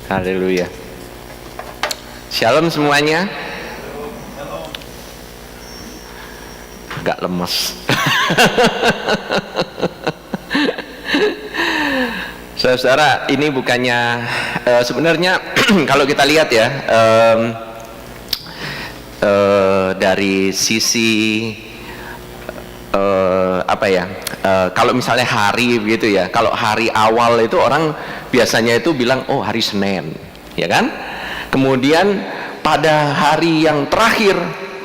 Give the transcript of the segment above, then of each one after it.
Haleluya. Shalom semuanya. Agak lemes. Saudara, ini bukannya sebenarnya kalau kita lihat ya, dari sisi kalau misalnya hari begitu ya, kalau hari awal itu orang biasanya itu bilang oh hari Senin, ya kan? Kemudian pada hari yang terakhir,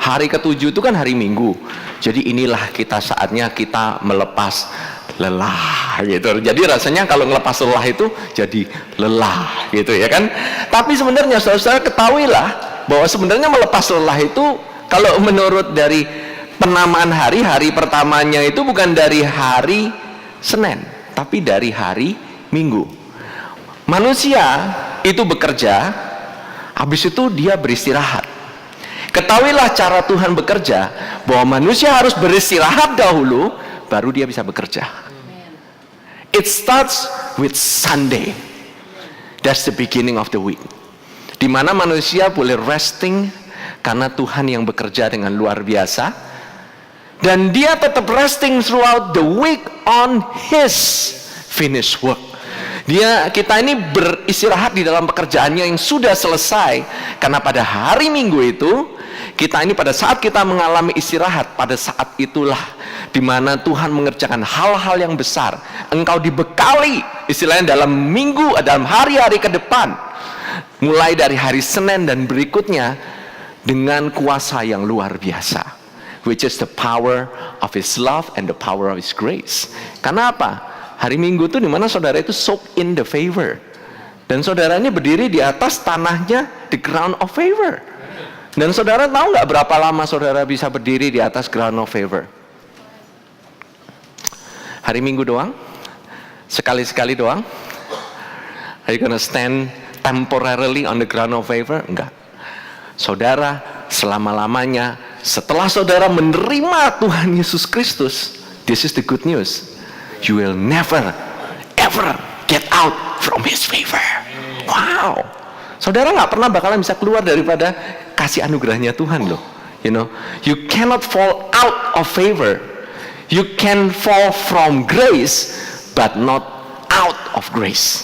hari ke-7 itu kan hari Minggu. Jadi inilah kita saatnya kita melepas lelah gitu. Jadi rasanya kalau ngelepas lelah itu jadi lelah gitu ya kan. Tapi sebenarnya saudara ketahuilah bahwa sebenarnya melepas lelah itu kalau menurut dari penamaan hari pertamanya itu bukan dari hari Senin, tapi dari hari Minggu. Manusia itu bekerja, habis itu dia beristirahat. Ketahuilah cara Tuhan bekerja, bahwa manusia harus beristirahat dahulu, baru dia bisa bekerja. It starts with Sunday. That's the beginning of the week. Di mana manusia boleh resting karena Tuhan yang bekerja dengan luar biasa, dan dia tetap resting throughout the week on His finished work. Kita ini beristirahat di dalam pekerjaannya yang sudah selesai, karena pada hari Minggu itu kita ini pada saat kita mengalami istirahat, pada saat itulah dimana Tuhan mengerjakan hal-hal yang besar. Engkau dibekali istilahnya dalam minggu, dalam hari-hari ke depan, mulai dari hari Senin dan berikutnya, dengan kuasa yang luar biasa, which is the power of His love and the power of His grace. Karena apa? Hari Minggu itu dimana saudara itu soak in the favor, dan saudaranya berdiri di atas tanahnya, the ground of favor. Dan saudara tahu nggak berapa lama saudara bisa berdiri di atas ground of favor? Hari Minggu doang? Sekali-sekali doang? Are you gonna stand temporarily on the ground of favor? Enggak. Saudara selama-lamanya, setelah saudara menerima Tuhan Yesus Kristus, this is the good news, you will never ever get out from His favor. Wow. Saudara nggak pernah bakalan bisa keluar daripada kasih anugerahnya Tuhan loh. You know, you cannot fall out of favor. You can fall from grace, but not out of grace.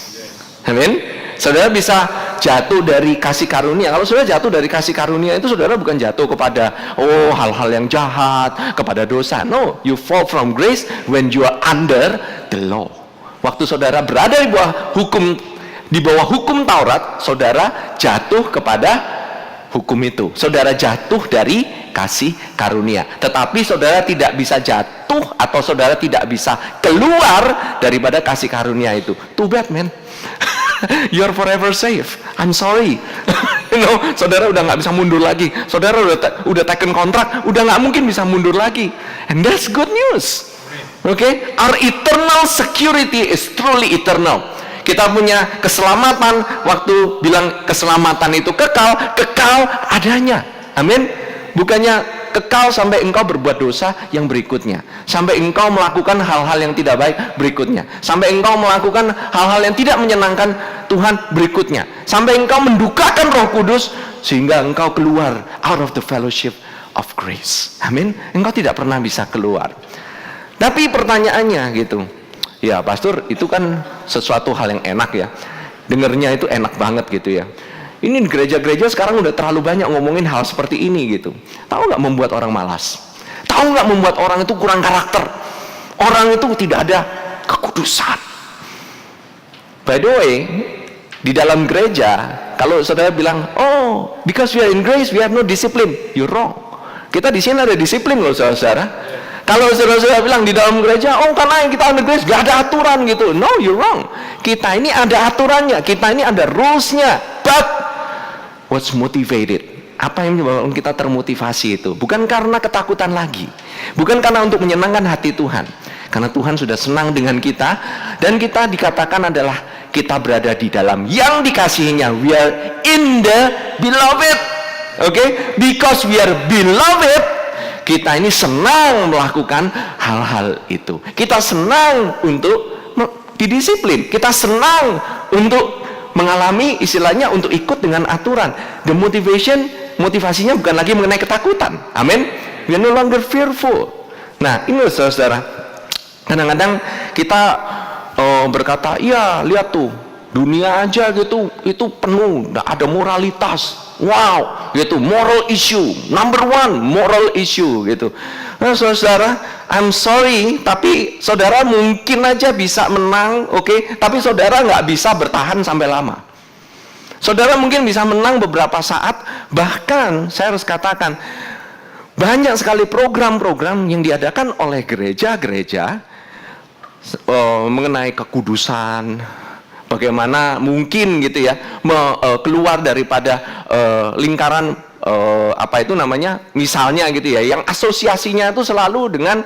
Amin. Saudara bisa jatuh dari kasih karunia. Kalau saudara jatuh dari kasih karunia itu saudara bukan jatuh kepada hal-hal yang jahat, kepada dosa. No, you fall from grace when you are under the law. Waktu saudara berada di bawah hukum Taurat, saudara jatuh kepada hukum itu. Saudara jatuh dari kasih karunia. Tetapi saudara tidak bisa jatuh atau saudara tidak bisa keluar daripada kasih karunia itu. Too bad, man. You're forever safe. I'm sorry. Saudara udah nggak bisa mundur lagi. Saudara udah taken kontrak, udah nggak mungkin bisa mundur lagi. And that's good news. Okay? Our eternal security is truly eternal. Kita punya keselamatan. Waktu bilang keselamatan itu kekal adanya. Amin. Bukannya kekal sampai engkau berbuat dosa yang berikutnya, sampai engkau melakukan hal-hal yang tidak baik berikutnya, sampai engkau melakukan hal-hal yang tidak menyenangkan Tuhan berikutnya, sampai engkau mendukakan Roh Kudus sehingga engkau keluar out of the fellowship of grace. Amin. Engkau tidak pernah bisa keluar. Tapi pertanyaannya gitu, ya pastor, itu kan sesuatu hal yang enak ya, dengernya itu enak banget gitu ya. Ini di gereja-gereja sekarang udah terlalu banyak ngomongin hal seperti ini gitu. Tahu nggak membuat orang malas? Tahu nggak membuat orang itu kurang karakter? Orang itu tidak ada kekudusan. By the way, di dalam gereja, kalau saudara bilang, oh, because we are in grace, we have no discipline, you're wrong. Kita di sini ada disiplin loh saudara. Kalau saudara bilang di dalam gereja, oh karena kita under grace, gak ada aturan gitu. No, you're wrong. Kita ini ada aturannya, kita ini ada rulesnya. But what's motivated? Apa yang menyebabkan kita termotivasi itu? Bukan karena ketakutan lagi, bukan karena untuk menyenangkan hati Tuhan, karena Tuhan sudah senang dengan kita, dan kita dikatakan adalah kita berada di dalam yang dikasihinya. We are in the beloved. Okay? Because we are beloved, kita ini senang melakukan hal-hal itu. Kita senang untuk didisiplin, kita senang untuk mengalami istilahnya untuk ikut dengan aturan. The motivasinya bukan lagi mengenai ketakutan. Amin. We are no longer fearful. Nah, ini saudara, kadang-kadang kita berkata, iya lihat tuh, dunia aja gitu, itu penuh, ada moralitas. Wow, gitu, moral issue, number one, moral issue gitu. Nah, saudara, I'm sorry, tapi saudara mungkin aja bisa menang, oke, tapi saudara nggak bisa bertahan sampai lama. Saudara mungkin bisa menang beberapa saat, bahkan saya harus katakan, banyak sekali program-program yang diadakan oleh gereja-gereja mengenai kekudusan, bagaimana mungkin gitu ya keluar daripada lingkaran apa itu namanya, misalnya gitu ya, yang asosiasinya itu selalu dengan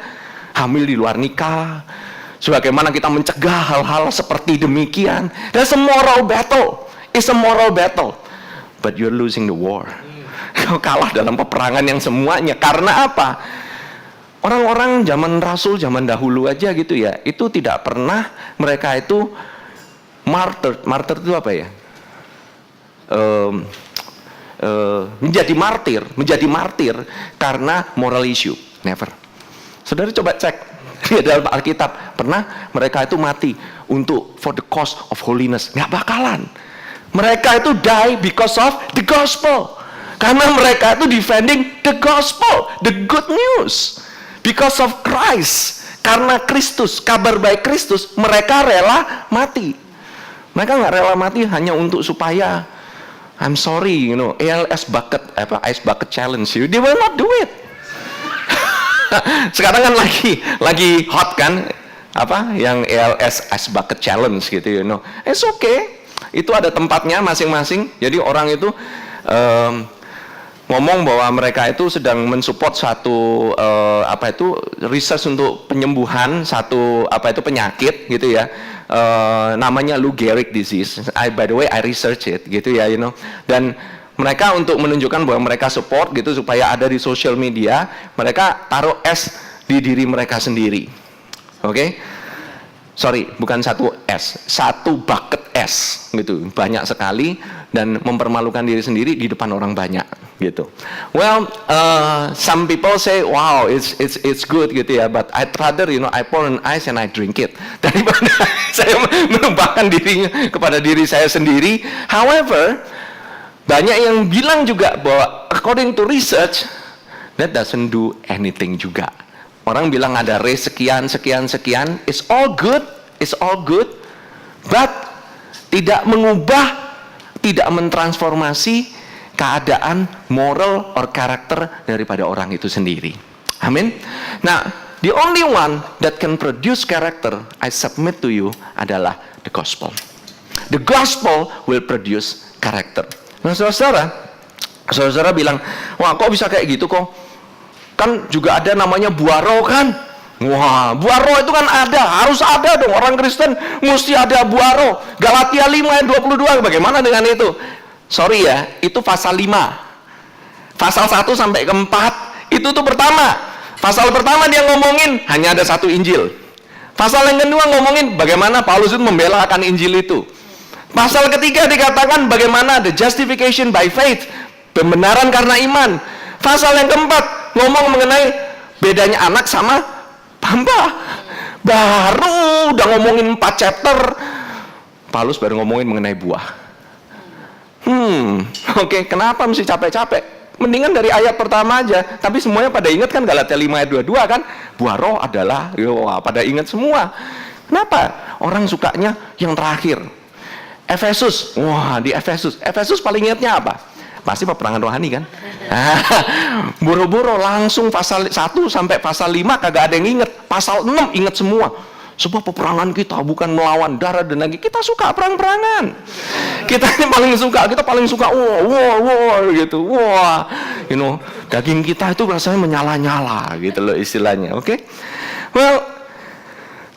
hamil di luar nikah. Sebagaimana kita mencegah hal-hal seperti demikian. That's a moral battle. It's a moral battle. But you're losing the war. Kau kalah dalam peperangan yang semuanya. Karena apa? Orang-orang zaman Rasul, zaman dahulu aja gitu ya, itu tidak pernah mereka itu martyr. Martyr itu apa ya? Menjadi martir karena moral issue. Never. Saudara coba cek di dalam Alkitab, pernah mereka itu mati untuk for the cause of holiness? Nggak bakalan. Mereka itu die because of the gospel. Karena mereka itu defending the gospel, the good news. Because of Christ. Karena Kristus, kabar baik Kristus, mereka rela mati. Mereka nggak rela mati hanya untuk supaya, I'm sorry, you know, ALS bucket, ice bucket challenge, they will not do it. Sekarang kan lagi hot kan, yang ALS ice bucket challenge gitu, you know. It's okay. Itu ada tempatnya masing-masing. Jadi orang itu ngomong bahwa mereka itu sedang mensupport satu research untuk penyembuhan satu penyakit gitu ya, namanya Lou Gehrig disease. By the way I research it gitu ya, you know. Dan mereka untuk menunjukkan bahwa mereka support gitu supaya ada di social media, mereka taruh es di diri mereka sendiri. Oke? Sorry, bukan satu bucket es gitu, banyak sekali, dan mempermalukan diri sendiri di depan orang banyak gitu. Well, some people say, wow, it's good gitu ya, but I'd rather, you know, I pour in ice and I drink it daripada saya menumpahkan dirinya kepada diri saya sendiri. However, banyak yang bilang juga bahwa according to research, that doesn't do anything juga. Orang bilang ada race sekian, it's all good, but tidak mengubah, tidak mentransformasi keadaan moral or karakter daripada orang itu sendiri. Amin. Nah, the only one that can produce character, I submit to you, adalah the gospel. The gospel will produce character. Nah, saudara bilang, wah kok bisa kayak gitu kok? Kan juga ada namanya buah roh kan? Wah, buah roh itu kan harus ada dong, orang Kristen mesti ada buah roh. Galatia 5 ayat 22, bagaimana dengan itu? Sorry ya, itu pasal 5. Pasal 1 sampai ke 4, itu tuh pertama. Pasal pertama dia ngomongin hanya ada satu Injil. Pasal yang kedua ngomongin bagaimana Paulus itu membela akan Injil itu. Pasal ketiga dikatakan bagaimana the justification by faith, pembenaran karena iman. Pasal yang keempat ngomong mengenai bedanya anak sama hamba. Baru udah ngomongin 4 chapter, Paulus baru ngomongin mengenai buah. Oke, kenapa mesti capek-capek? Mendingan dari ayat pertama aja. Tapi semuanya pada ingat kan Galatia 5 ayat 22 kan? Buah roh adalah, pada ingat semua. Kenapa? Orang sukanya yang terakhir. Efesus. Wah, di Efesus paling ingatnya apa? Pasti peperangan rohani kan? Boro-boro langsung pasal 1 sampai pasal 5 kagak ada yang inget. Pasal 6 inget semua. Sebuah peperangan kita bukan melawan darah dan daging. Kita suka perang-perangan. Kita paling suka wah gitu. Wah, you know, daging kita itu rasanya menyala-nyala gitu loh istilahnya. Oke? Well,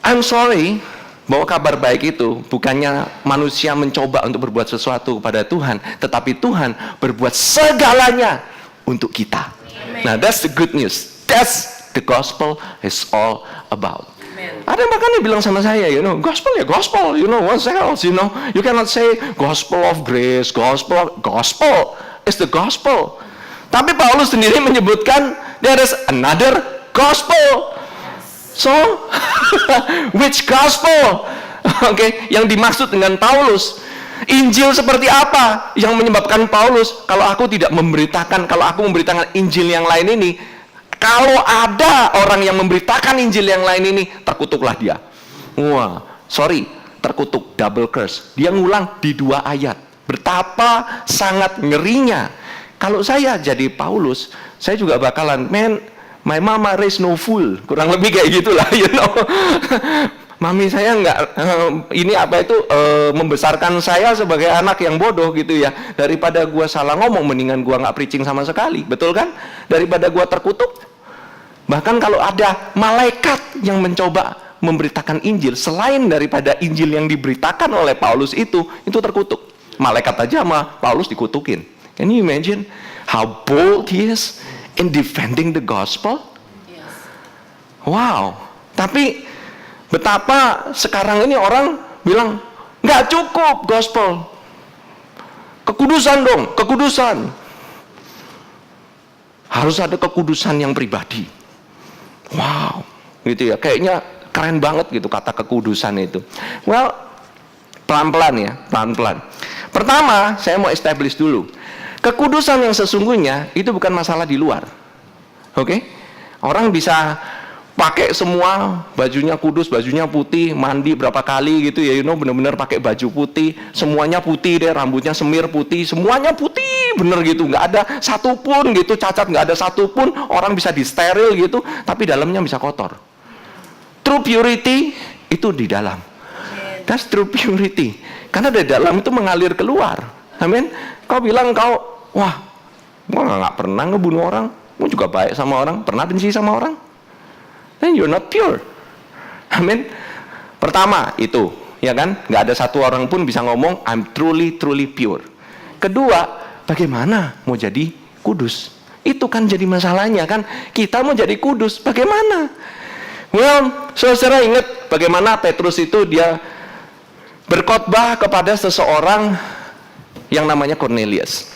I'm sorry bahwa kabar baik itu bukannya manusia mencoba untuk berbuat sesuatu kepada Tuhan, tetapi Tuhan berbuat segalanya untuk kita. Nah, that's the good news. That's the gospel is all about. Ada yang bahkan bilang sama saya, gospel ya gospel, what else, you cannot say gospel of grace, gospel is the gospel. Tapi Paulus sendiri menyebutkan there is another gospel. So, which gospel? Oke, yang dimaksud dengan Paulus, Injil seperti apa yang menyebabkan Paulus, kalau aku memberitakan Injil yang lain ini, kalau ada orang yang memberitakan Injil yang lain ini, terkutuklah dia. Wah, terkutuk, double curse. Dia ngulang di 2 ayat. Betapa sangat ngerinya. Kalau saya jadi Paulus, saya juga bakalan, my mama raised no fool. Kurang lebih kayak gitulah, Mami saya membesarkan saya sebagai anak yang bodoh gitu ya. Daripada gua salah ngomong, mendingan gua nggak preaching sama sekali, betul kan? Daripada gua terkutuk. Bahkan kalau ada malaikat yang mencoba memberitakan Injil selain daripada Injil yang diberitakan oleh Paulus itu terkutuk. Malaikat aja sama Paulus dikutukin. Can you imagine how bold he is in defending the gospel? Wow. Tapi betapa sekarang ini orang bilang, nggak cukup gospel. Kekudusan dong, kekudusan. Harus ada kekudusan yang pribadi. Wow, gitu ya. Kayaknya keren banget gitu kata kekudusan itu. Well, pelan-pelan ya, pelan-pelan. Pertama, saya mau establish dulu. Kekudusan yang sesungguhnya itu bukan masalah di luar. Oke? Orang bisa pakai semua bajunya kudus, bajunya putih, mandi berapa kali gitu ya, benar-benar pakai baju putih, semuanya putih deh, rambutnya semir putih, semuanya putih bener gitu, nggak ada satupun gitu cacat, nggak ada satupun, orang bisa disteril gitu, tapi dalamnya bisa kotor. True purity itu di dalam. That's true purity. Karena dari dalam itu mengalir keluar. Amin. Kau bilang wah nggak pernah ngebunuh orang, gua juga baik sama orang, pernah benci sama orang, then you're not pure. Amin. Pertama itu, ya kan? Nggak ada satu orang pun bisa ngomong I'm truly pure. Kedua, bagaimana mau jadi kudus? Itu kan jadi masalahnya kan. Kita mau jadi kudus, bagaimana? Well, saudara ingat bagaimana Petrus itu dia berkhotbah kepada seseorang yang namanya Cornelius.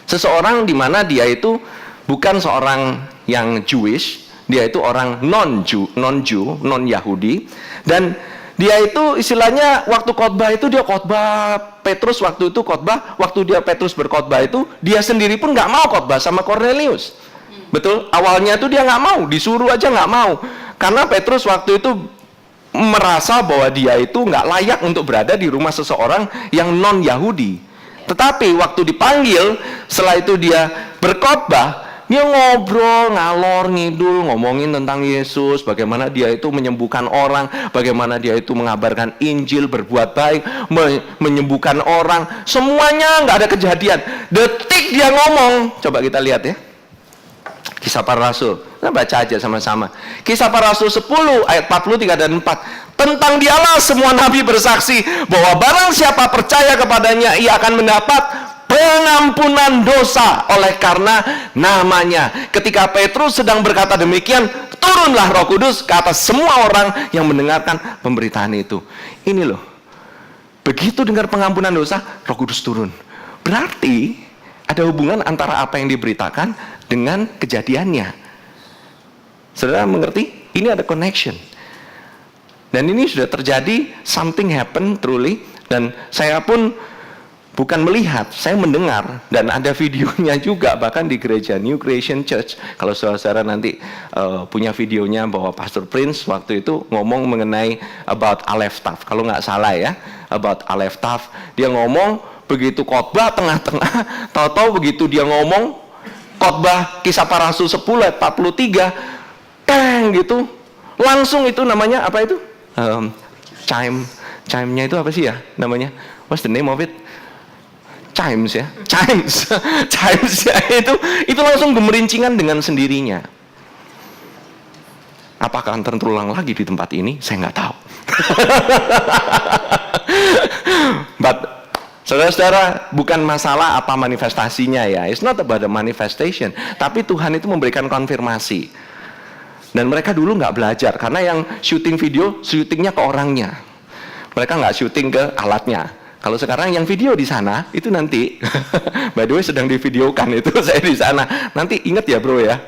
Seseorang di mana dia itu bukan seorang yang Jewish, dia itu orang non-Yahudi, dan dia itu istilahnya waktu khotbah itu dia khotbah, Petrus waktu itu khotbah, waktu Petrus berkhotbah itu dia sendiri pun nggak mau khotbah sama Cornelius. Betul? Awalnya itu dia nggak mau, disuruh aja nggak mau, karena Petrus waktu itu merasa bahwa dia itu nggak layak untuk berada di rumah seseorang yang non-Yahudi. Tetapi waktu dipanggil, setelah itu dia berkhotbah, dia ngobrol, ngalor ngidul, ngomongin tentang Yesus, bagaimana dia itu menyembuhkan orang, bagaimana dia itu mengabarkan Injil, berbuat baik, menyembuhkan orang, semuanya nggak ada kejadian. Detik dia ngomong, coba kita lihat ya. Kisah Para Rasul, kita baca aja sama-sama. Kisah Para Rasul 10 ayat 43 dan 4. Tentang dialah semua nabi bersaksi bahwa barang siapa percaya kepadanya, ia akan mendapat pengampunan dosa oleh karena namanya. Ketika Petrus sedang berkata demikian, turunlah Roh Kudus ke atas semua orang yang mendengarkan pemberitaan itu. Ini loh, begitu dengar pengampunan dosa, Roh Kudus turun. Berarti ada hubungan antara apa yang diberitakan dengan kejadiannya. Saudara mengerti? Ini ada connection. Dan ini sudah terjadi, something happen truly, dan saya pun bukan melihat, saya mendengar, dan ada videonya juga bahkan di gereja New Creation Church. Kalau saudara nanti punya videonya bahwa Pastor Prince waktu itu ngomong mengenai about Aleph Taft, kalau nggak salah ya, about Aleph Taft. Dia ngomong begitu khotbah tengah-tengah, tahu-tahu begitu dia ngomong khotbah Kisah Para Rasul 10 ayat 43, teng gitu, langsung itu namanya apa itu? Chime-nya itu apa sih ya namanya? What's the name of it? Chimes ya, chimes ya, itu langsung gemerincingan dengan sendirinya. Apakah akan terulang lagi di tempat ini? Saya nggak tahu. But saudara-saudara, bukan masalah apa manifestasinya ya. It's not about the manifestation. Tapi Tuhan itu memberikan konfirmasi. Dan mereka dulu nggak belajar, karena yang syuting video, syutingnya ke orangnya. Mereka nggak syuting ke alatnya. Kalau sekarang yang video di sana, itu nanti, by the way sedang divideokan itu saya di sana. Nanti ingat ya bro ya,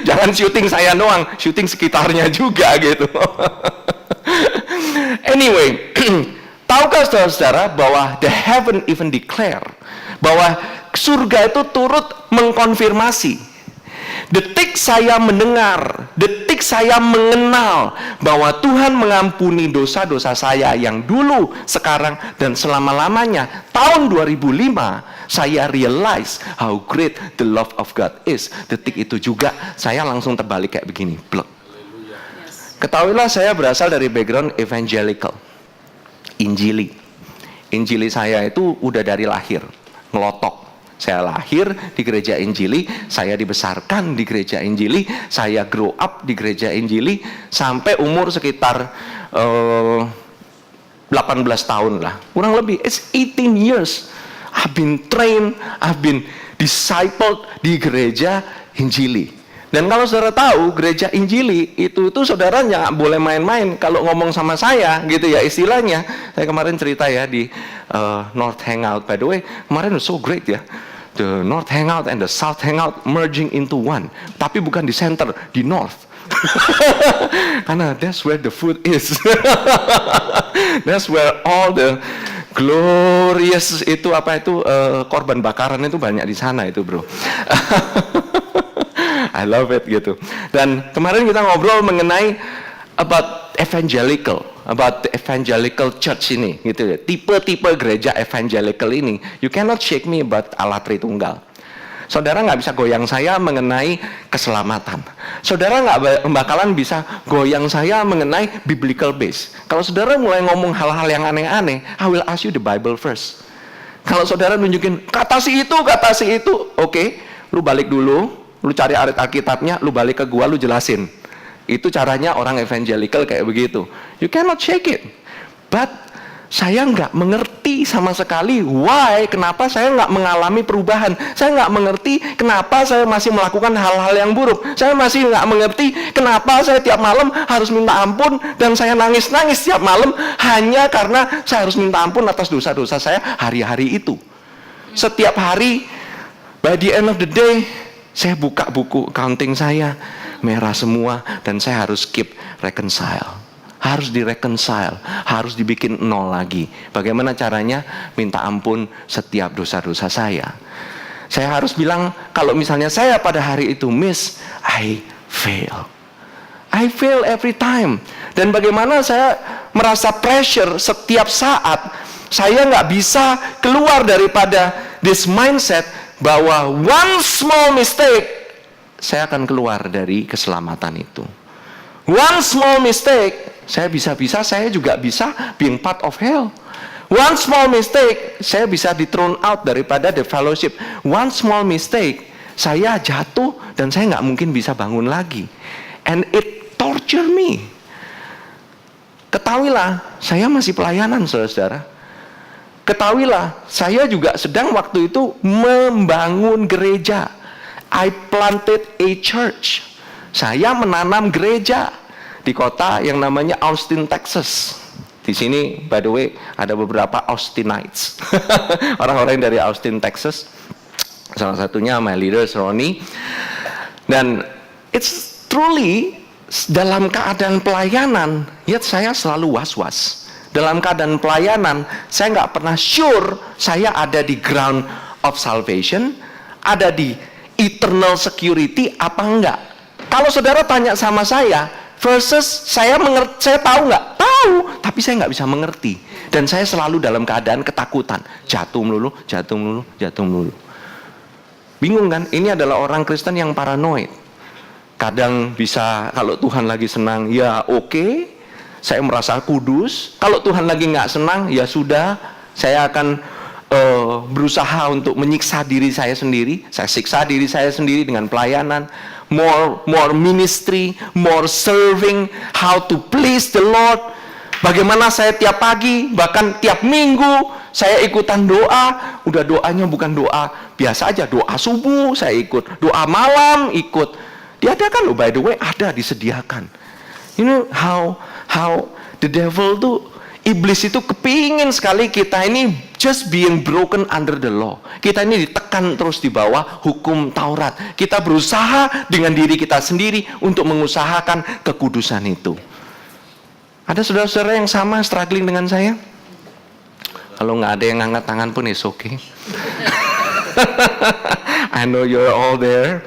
jangan syuting saya doang, syuting sekitarnya juga gitu. Anyway, tahukah saudara-saudara bahwa the heaven even declare bahwa surga itu turut mengkonfirmasi. Detik saya mendengar, detik saya mengenal bahwa Tuhan mengampuni dosa-dosa saya yang dulu, sekarang, dan selama-lamanya. Tahun 2005, saya realize how great the love of God is. Detik itu juga saya langsung terbalik kayak begini, blok. Ketahuilah saya berasal dari background evangelical, Injili. Injili saya itu udah dari lahir, ngelotok. Saya lahir di gereja Injili, saya dibesarkan di gereja Injili, saya grow up di gereja Injili, sampai umur sekitar 18 tahun lah, kurang lebih. It's 18 years. I've been trained, I've been discipled di gereja Injili. Dan kalau saudara tahu, gereja Injili itu saudara nggak boleh main-main kalau ngomong sama saya gitu ya istilahnya. Saya kemarin cerita ya di North Hangout, by the way, kemarin was so great ya. The North Hangout and the South Hangout merging into one. Tapi bukan di center, di North. Karena that's where the food is. That's where all the glorious itu korban bakaran itu banyak di sana itu bro. I love it gitu. Dan kemarin kita ngobrol mengenai about evangelical church ini gitu ya. Tipe-tipe gereja evangelical ini. You cannot shake me about Allah Tritunggal. Saudara nggak bisa goyang saya mengenai keselamatan. Saudara nggak bakalan bisa goyang saya mengenai biblical base. Kalau saudara mulai ngomong hal-hal yang aneh-aneh, I will ask you the Bible first. Kalau saudara nunjukin kata si itu, oke, lu balik dulu, lu cari Alkitabnya, lu balik ke gua, lu jelasin. Itu caranya orang evangelical kayak begitu. You cannot shake it. But saya nggak mengerti sama sekali why, kenapa saya nggak mengalami perubahan. Saya nggak mengerti kenapa saya masih melakukan hal-hal yang buruk. Saya masih nggak mengerti kenapa saya tiap malam harus minta ampun dan saya nangis-nangis tiap malam hanya karena saya harus minta ampun atas dosa-dosa saya hari-hari itu. Setiap hari, by the end of the day, saya buka buku accounting saya, merah semua, dan saya harus keep reconcile. Harus direconcile, harus dibikin nol lagi. Bagaimana caranya? Minta ampun setiap dosa-dosa saya. Saya harus bilang, kalau misalnya saya pada hari itu miss, I fail every time. Dan bagaimana saya merasa pressure setiap saat. Saya nggak bisa keluar daripada this mindset bahwa one small mistake, saya akan keluar dari keselamatan itu. One small mistake, saya juga bisa being part of hell. One small mistake, saya bisa di thrown out daripada the fellowship. One small mistake, saya jatuh dan saya nggak mungkin bisa bangun lagi. And it torture me. Ketahuilah, saya masih pelayanan saudara. Ketahuilah, saya juga sedang waktu itu membangun gereja. I planted a church. Saya menanam gereja di kota yang namanya Austin, Texas. Di sini, by the way, ada beberapa Austinites. Orang-orang dari Austin, Texas. Salah satunya my leaders, Ronnie. Dan it's truly dalam keadaan pelayanan, yet saya selalu was-was. Dalam keadaan pelayanan, saya nggak pernah sure saya ada di ground of salvation, ada di eternal security apa enggak. Kalau saudara tanya sama saya, versus saya tahu nggak? Tahu, tapi saya nggak bisa mengerti. Dan saya selalu dalam keadaan ketakutan, jatuh melulu. Bingung kan? Ini adalah orang Kristen yang paranoid. Kadang bisa, kalau Tuhan lagi senang, ya oke, saya merasa kudus. Kalau Tuhan lagi nggak senang, ya sudah, saya akan berusaha untuk menyiksa diri saya sendiri. Saya siksa diri saya sendiri dengan pelayanan. More ministry, more serving, how to please the Lord. Bagaimana saya tiap pagi, bahkan tiap minggu saya ikutan doa. Udah doanya bukan doa biasa aja, doa subuh saya ikut, doa malam ikut. Diadakan loh, by the way, ada, disediakan. You know how the devil tuh, iblis itu kepingin sekali kita ini just being broken under the law. Kita ini ditekan terus di bawah hukum Taurat. Kita berusaha dengan diri kita sendiri untuk mengusahakan kekudusan itu. Ada saudara-saudara yang sama struggling dengan saya? Kalau nggak ada yang ngangkat tangan pun is okay. I know you're all there.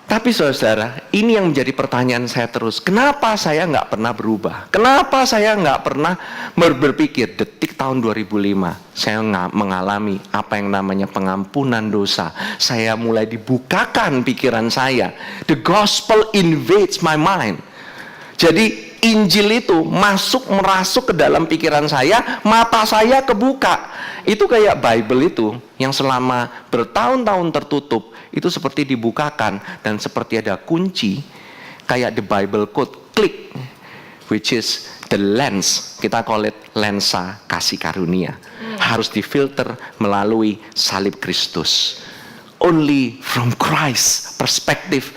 Tapi saudara, ini yang menjadi pertanyaan saya terus. Kenapa saya nggak pernah berubah? Kenapa saya nggak pernah berpikir, detik tahun 2005, saya nggak mengalami apa yang namanya pengampunan dosa. Saya mulai dibukakan pikiran saya. The gospel invades my mind. Jadi Injil itu merasuk ke dalam pikiran saya, mata saya kebuka. Itu kayak Bible itu yang selama bertahun-tahun tertutup, itu seperti dibukakan dan seperti ada kunci, kayak the Bible code, klik, which is the lens, kita call it lensa kasih karunia. Harus difilter melalui salib Kristus. Only from Christ perspective.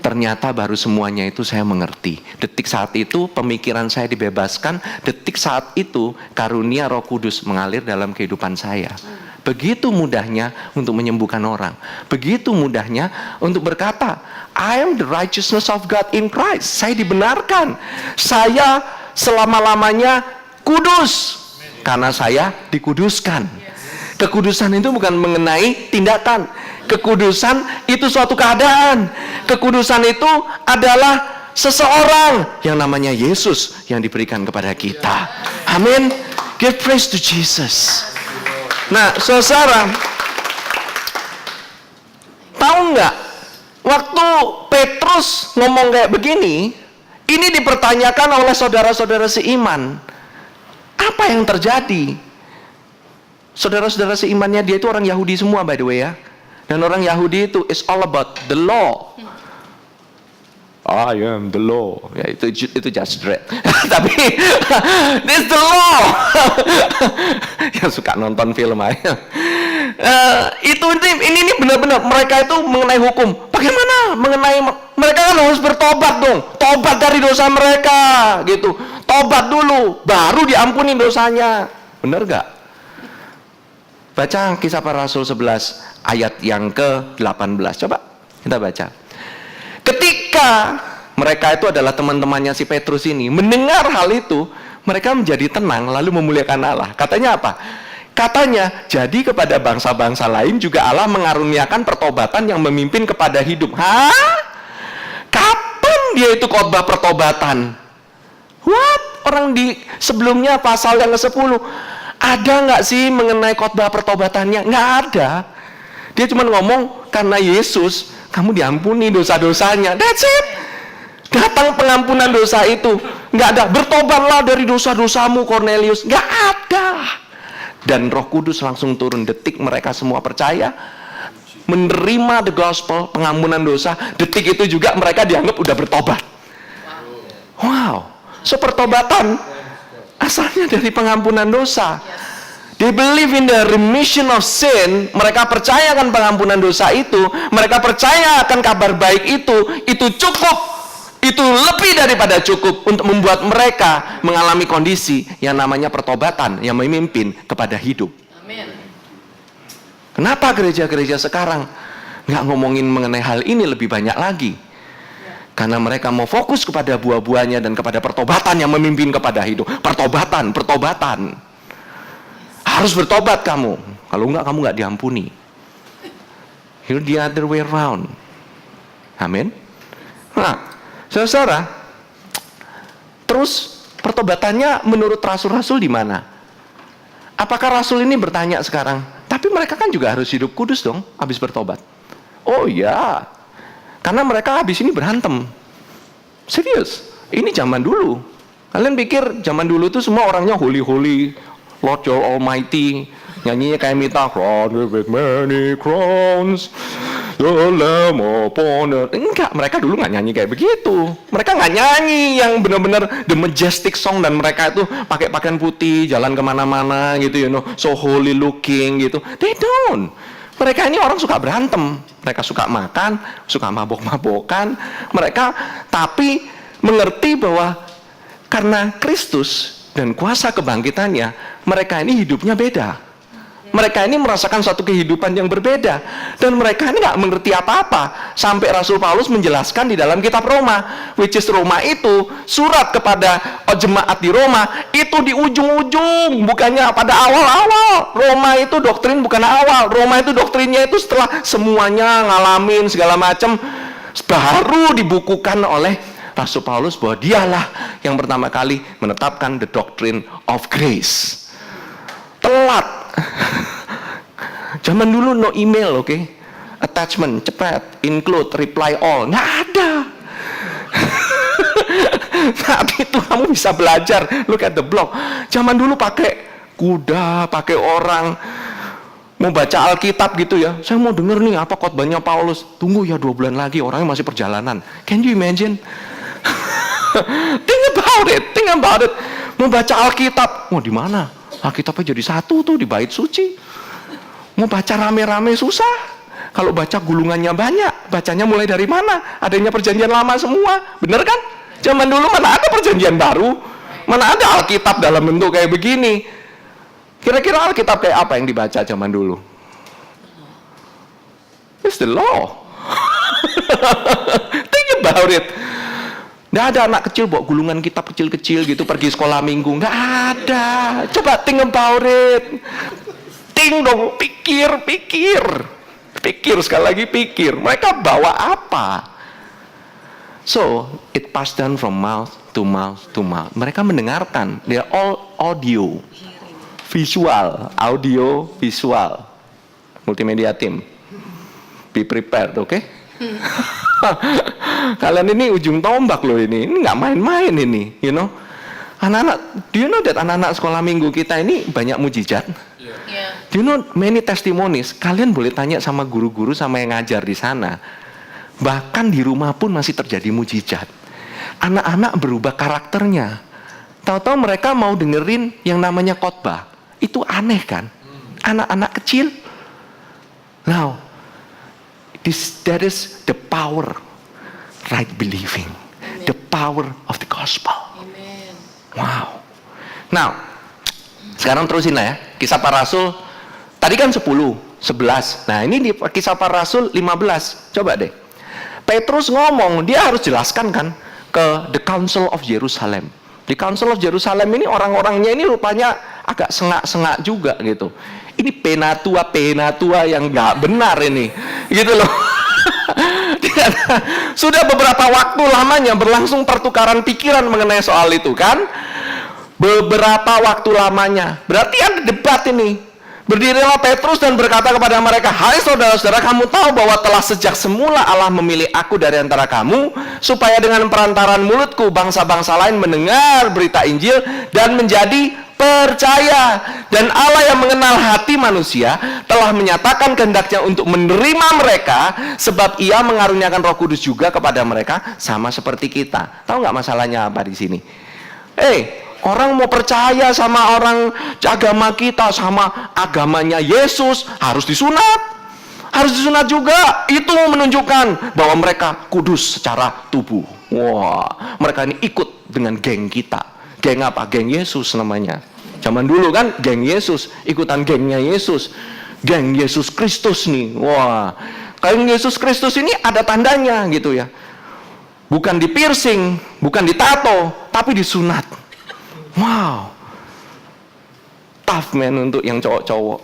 Ternyata baru semuanya itu saya mengerti. Detik saat itu pemikiran saya dibebaskan. Detik saat itu karunia Roh Kudus mengalir dalam kehidupan saya. Begitu mudahnya untuk menyembuhkan orang. Begitu mudahnya untuk berkata, I am the righteousness of God in Christ. Saya dibenarkan. Saya selama-lamanya kudus. Karena saya dikuduskan. Kekudusan itu bukan mengenai tindakan. Kekudusan itu suatu keadaan. Kekudusan itu adalah seseorang yang namanya Yesus yang diberikan kepada kita. Amin. Give praise to Jesus. Nah, saudara, tahu nggak? Waktu Petrus ngomong kayak begini, ini dipertanyakan oleh saudara-saudara seiman. Apa yang terjadi? Saudara-saudara seimannya dia itu orang Yahudi semua, by the way ya. Dan orang Yahudi itu is all about the law. I am the law. Ya, itu just dread. Tapi this the law. Yang suka nonton film aja. Ini benar-benar mereka itu mengenai hukum. Bagaimana mengenai mereka kan harus bertobat dong. Tobat dari dosa mereka gitu. Tobat dulu baru diampuni dosanya. Benar gak? Baca Kisah Para Rasul 11 ayat yang ke-18. Coba kita baca. Ketika mereka itu adalah teman-temannya si Petrus ini mendengar hal itu, mereka menjadi tenang lalu memuliakan Allah. Katanya apa? Katanya, jadi kepada bangsa-bangsa lain juga Allah mengaruniakan pertobatan yang memimpin kepada hidup. Hah? Kapan dia itu khotbah pertobatan? What? Orang di sebelumnya pasal yang ke-10 ada nggak sih mengenai khotbah pertobatannya? Nggak ada. Dia cuma ngomong karena Yesus kamu diampuni dosa-dosanya. That's it. Datang pengampunan dosa itu. Nggak ada. Bertobatlah dari dosa-dosamu Cornelius. Nggak ada. Dan Roh Kudus langsung turun. Detik mereka semua percaya, menerima the gospel, pengampunan dosa. Detik itu juga mereka dianggap udah bertobat. Wow. So pertobatan asalnya dari pengampunan dosa. They believe in the remission of sin. Mereka percaya akan pengampunan dosa itu. Mereka percaya akan kabar baik itu cukup. Itu lebih daripada cukup untuk membuat mereka mengalami kondisi yang namanya pertobatan yang memimpin kepada hidup. Amin. Kenapa gereja-gereja sekarang nggak ngomongin mengenai hal ini lebih banyak lagi? Karena mereka mau fokus kepada buah-buahnya dan kepada pertobatan yang memimpin kepada hidup. Pertobatan. Harus bertobat kamu. Kalau enggak, kamu enggak diampuni. Here the other way around. Amin. Nah, saudara, terus pertobatannya menurut rasul-rasul di mana? Apakah rasul ini bertanya sekarang? Tapi mereka kan juga harus hidup kudus dong, habis bertobat. Oh ya, karena mereka habis ini berantem. Serius, ini zaman dulu. Kalian pikir zaman dulu tuh semua orangnya holy, Lord your Almighty, nyanyinya kayak Mita, crowned with many crowns, the Lamb upon the... Enggak, mereka dulu nggak nyanyi kayak begitu. Mereka nggak nyanyi yang benar-benar the majestic song, dan mereka itu pakai pakaian putih, jalan kemana-mana gitu, so holy looking gitu. They don't. Mereka ini orang suka berantem, mereka suka makan, suka mabok-mabokan, mereka tapi mengerti bahwa karena Kristus dan kuasa kebangkitannya, mereka ini hidupnya beda. Mereka ini merasakan suatu kehidupan yang berbeda, dan mereka ini nggak mengerti apa-apa. Sampai Rasul Paulus menjelaskan di dalam kitab Roma, which is Roma itu surat kepada jemaat di Roma itu di ujung-ujung, bukannya pada awal-awal. Roma itu doktrin bukan awal, Roma itu doktrinnya itu setelah semuanya ngalamin segala macam, baru dibukukan oleh Rasul Paulus bahwa dialah yang pertama kali menetapkan the doctrine of grace. Telat. Zaman dulu no email, oke? Attachment, cepat, include, reply all, nggak ada. Tapi itu kamu bisa belajar. Look at the blog. Zaman dulu pakai kuda, pakai orang. Mau baca Alkitab gitu ya. Saya mau denger nih apa khotbahnya Paulus. Tunggu ya 2 bulan lagi, orangnya masih perjalanan. Can you imagine? Think about it. Mau baca Alkitab, mau di mana? Alkitabnya jadi satu tuh di bait suci. Mau baca rame-rame susah. Kalau baca gulungannya banyak, bacanya mulai dari mana? Adanya perjanjian lama semua, bener kan? Zaman dulu mana ada perjanjian baru? Mana ada Alkitab dalam bentuk kayak begini? Kira-kira Alkitab kayak apa yang dibaca zaman dulu? It's the law. Think about it. Nggak ada anak kecil bawa gulungan kitab kecil-kecil gitu pergi sekolah minggu. Nggak ada. Coba think about it. Think dong, pikir. Pikir, sekali lagi pikir. Mereka bawa apa? So, it passed down from mouth to mouth to mouth. Mereka mendengarkan. They are all audio. Audio, visual. Multimedia team. Be prepared, oke? Kalian ini ujung tombak loh ini nggak main-main ini, you know. Anak-anak, do you know that anak-anak sekolah minggu kita ini banyak mujizat? Yeah. Do you know many testimonies? Kalian boleh tanya sama guru-guru sama yang ngajar di sana. Bahkan di rumah pun masih terjadi mujizat. Anak-anak berubah karakternya. Tahu-tahu mereka mau dengerin yang namanya khotbah. Itu aneh kan? Anak-anak kecil. Now, that is the power right believing. Amen. The power of the gospel. Amen. Wow. Now, sekarang terusin lah ya. Kisah Para Rasul tadi kan 10, 11. Nah, ini di Kisah Para Rasul 15. Coba deh. Petrus ngomong, dia harus jelaskan kan ke the Council of Jerusalem. Di Council of Jerusalem ini orang-orangnya ini rupanya agak sengak-sengak juga gitu. Ini penatua yang nggak benar ini, gitu loh. Sudah beberapa waktu lamanya berlangsung pertukaran pikiran mengenai soal itu kan. Beberapa waktu lamanya. Berarti ada debat ini. Berdirilah Petrus dan berkata kepada mereka, "Hai saudara-saudara, kamu tahu bahwa telah sejak semula Allah memilih aku dari antara kamu, supaya dengan perantaran mulutku bangsa-bangsa lain mendengar berita Injil dan menjadi percaya. Dan Allah yang mengenal hati manusia telah menyatakan kehendaknya untuk menerima mereka, sebab Ia mengaruniakan Roh Kudus juga kepada mereka sama seperti kita." Tahu nggak masalahnya apa di sini? Orang mau percaya sama orang agama kita, sama agamanya Yesus, harus disunat. Harus disunat juga. Itu menunjukkan bahwa mereka kudus secara tubuh. Wah, mereka ini ikut dengan geng kita. Geng apa? Geng Yesus namanya. Zaman dulu kan geng Yesus, ikutan gengnya Yesus. Geng Yesus Kristus nih. Wah, geng Yesus Kristus ini ada tandanya gitu ya. Bukan di piercing, bukan ditato, tapi disunat. Wow, tough man untuk yang cowok-cowok.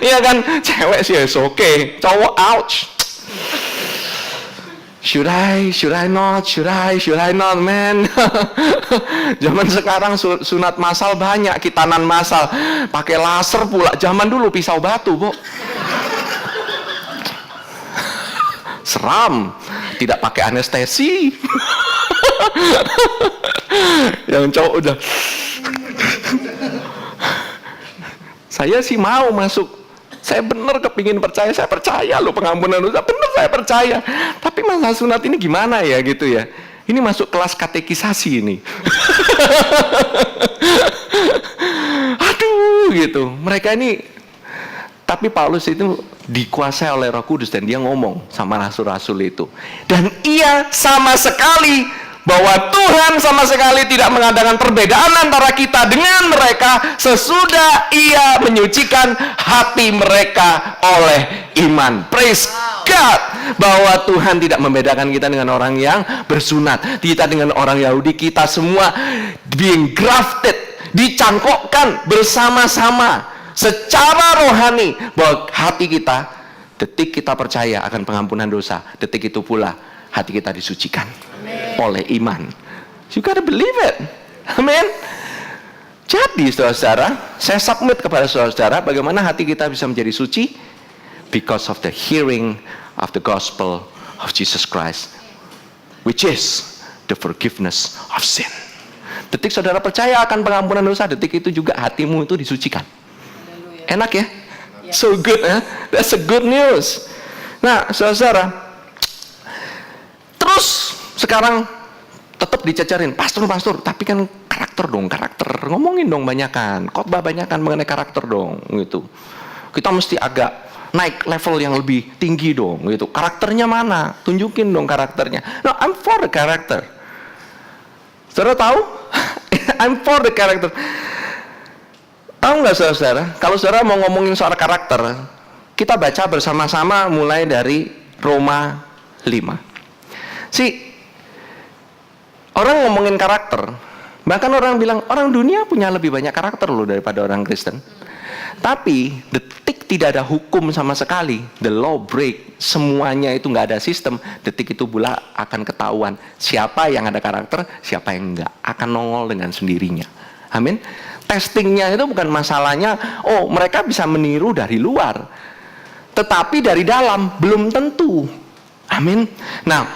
Iya kan, cewek sih is okay, cowok ouch. Should I not, man? Zaman sekarang sunat massal banyak, kitanan massal, pakai laser pula. Zaman dulu pisau batu, Bu. Seram, tidak pakai anestesi. Yang cowok udah. Saya sih mau masuk. Saya bener kepingin percaya. Saya percaya loh pengampunan dosa. Bener saya percaya. Tapi masalah sunat ini gimana ya gitu ya. Ini masuk kelas katekisasi ini. Aduh. gitu. Mereka ini, tapi Paulus itu dikuasai oleh Roh Kudus dan dia ngomong sama rasul-rasul itu. Dan ia sama sekali, bahwa Tuhan sama sekali tidak mengadakan perbedaan antara kita dengan mereka sesudah ia menyucikan hati mereka oleh iman. Praise God. Bahwa Tuhan tidak membedakan kita dengan orang yang bersunat, kita dengan orang Yahudi, kita semua being grafted, dicangkokkan bersama-sama secara rohani, bahwa hati kita, detik kita percaya akan pengampunan dosa, detik itu pula hati kita disucikan oleh iman. You gotta believe it. Amin. Jadi saudara-saudara, saya submit kepada saudara-saudara bagaimana hati kita bisa menjadi suci, because of the hearing of the gospel of Jesus Christ, which is the forgiveness of sin. Detik saudara percaya akan pengampunan dosa, detik itu juga hatimu itu disucikan. Enak ya? So good, eh? That's a good news. Nah, saudara-saudara, terus sekarang tetap dicacarin, pastor, tapi kan karakter, ngomongin dong banyakan, khotbah banyakan mengenai karakter dong, gitu. Kita mesti agak naik level yang lebih tinggi dong, gitu. Karakternya mana? Tunjukin dong karakternya. No, I'm for the character. Saudara tahu? I'm for the character. Tahu nggak saudara? Kalau saudara mau ngomongin soal karakter, kita baca bersama-sama mulai dari Roma 5. Orang ngomongin karakter, bahkan orang bilang orang dunia punya lebih banyak karakter loh daripada orang Kristen. Tapi detik tidak ada hukum sama sekali, the law break, semuanya itu nggak ada sistem, detik itu pula akan ketahuan siapa yang ada karakter, siapa yang enggak, akan nongol dengan sendirinya. Amin. Testingnya itu bukan masalahnya, oh mereka bisa meniru dari luar, tetapi dari dalam belum tentu. Amin. Nah,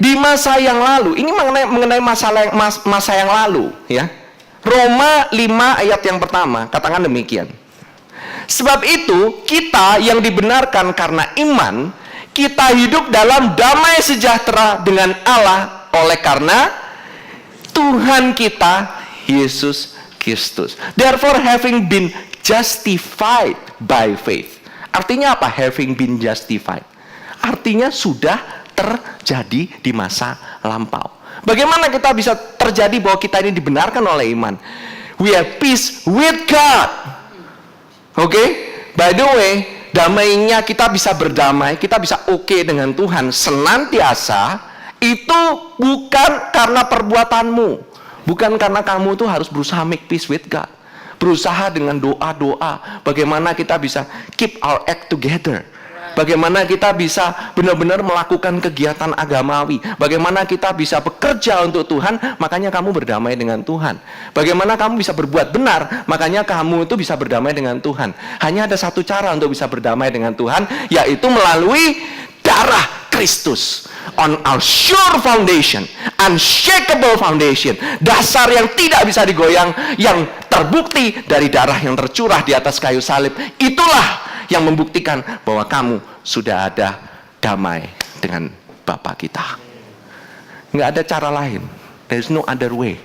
di masa yang lalu, ini mengenai masa yang lalu, ya. Roma 5 ayat yang pertama, katakan demikian. Sebab itu, kita yang dibenarkan karena iman, kita hidup dalam damai sejahtera dengan Allah oleh karena Tuhan kita, Yesus Kristus. Therefore, having been justified by faith. Artinya apa? Having been justified. Artinya sudah terjadi di masa lampau. Bagaimana kita bisa terjadi bahwa kita ini dibenarkan oleh iman? We have peace with God. Oke? By the way, damainya kita bisa berdamai, kita bisa oke dengan Tuhan senantiasa, itu bukan karena perbuatanmu. Bukan karena kamu tuh harus berusaha make peace with God. Berusaha dengan doa-doa, bagaimana kita bisa keep our act together. Bagaimana kita bisa benar-benar melakukan kegiatan agamawi. Bagaimana kita bisa bekerja untuk Tuhan, makanya kamu berdamai dengan Tuhan. Bagaimana kamu bisa berbuat benar, makanya kamu itu bisa berdamai dengan Tuhan. Hanya ada satu cara untuk bisa berdamai dengan Tuhan, yaitu melalui darah Kristus. On our sure foundation, unshakable foundation, dasar yang tidak bisa digoyang, yang terbukti dari darah yang tercurah di atas kayu salib. Itulah yang membuktikan bahwa kamu sudah ada damai dengan Bapa kita. Nggak ada cara lain. There is no other way.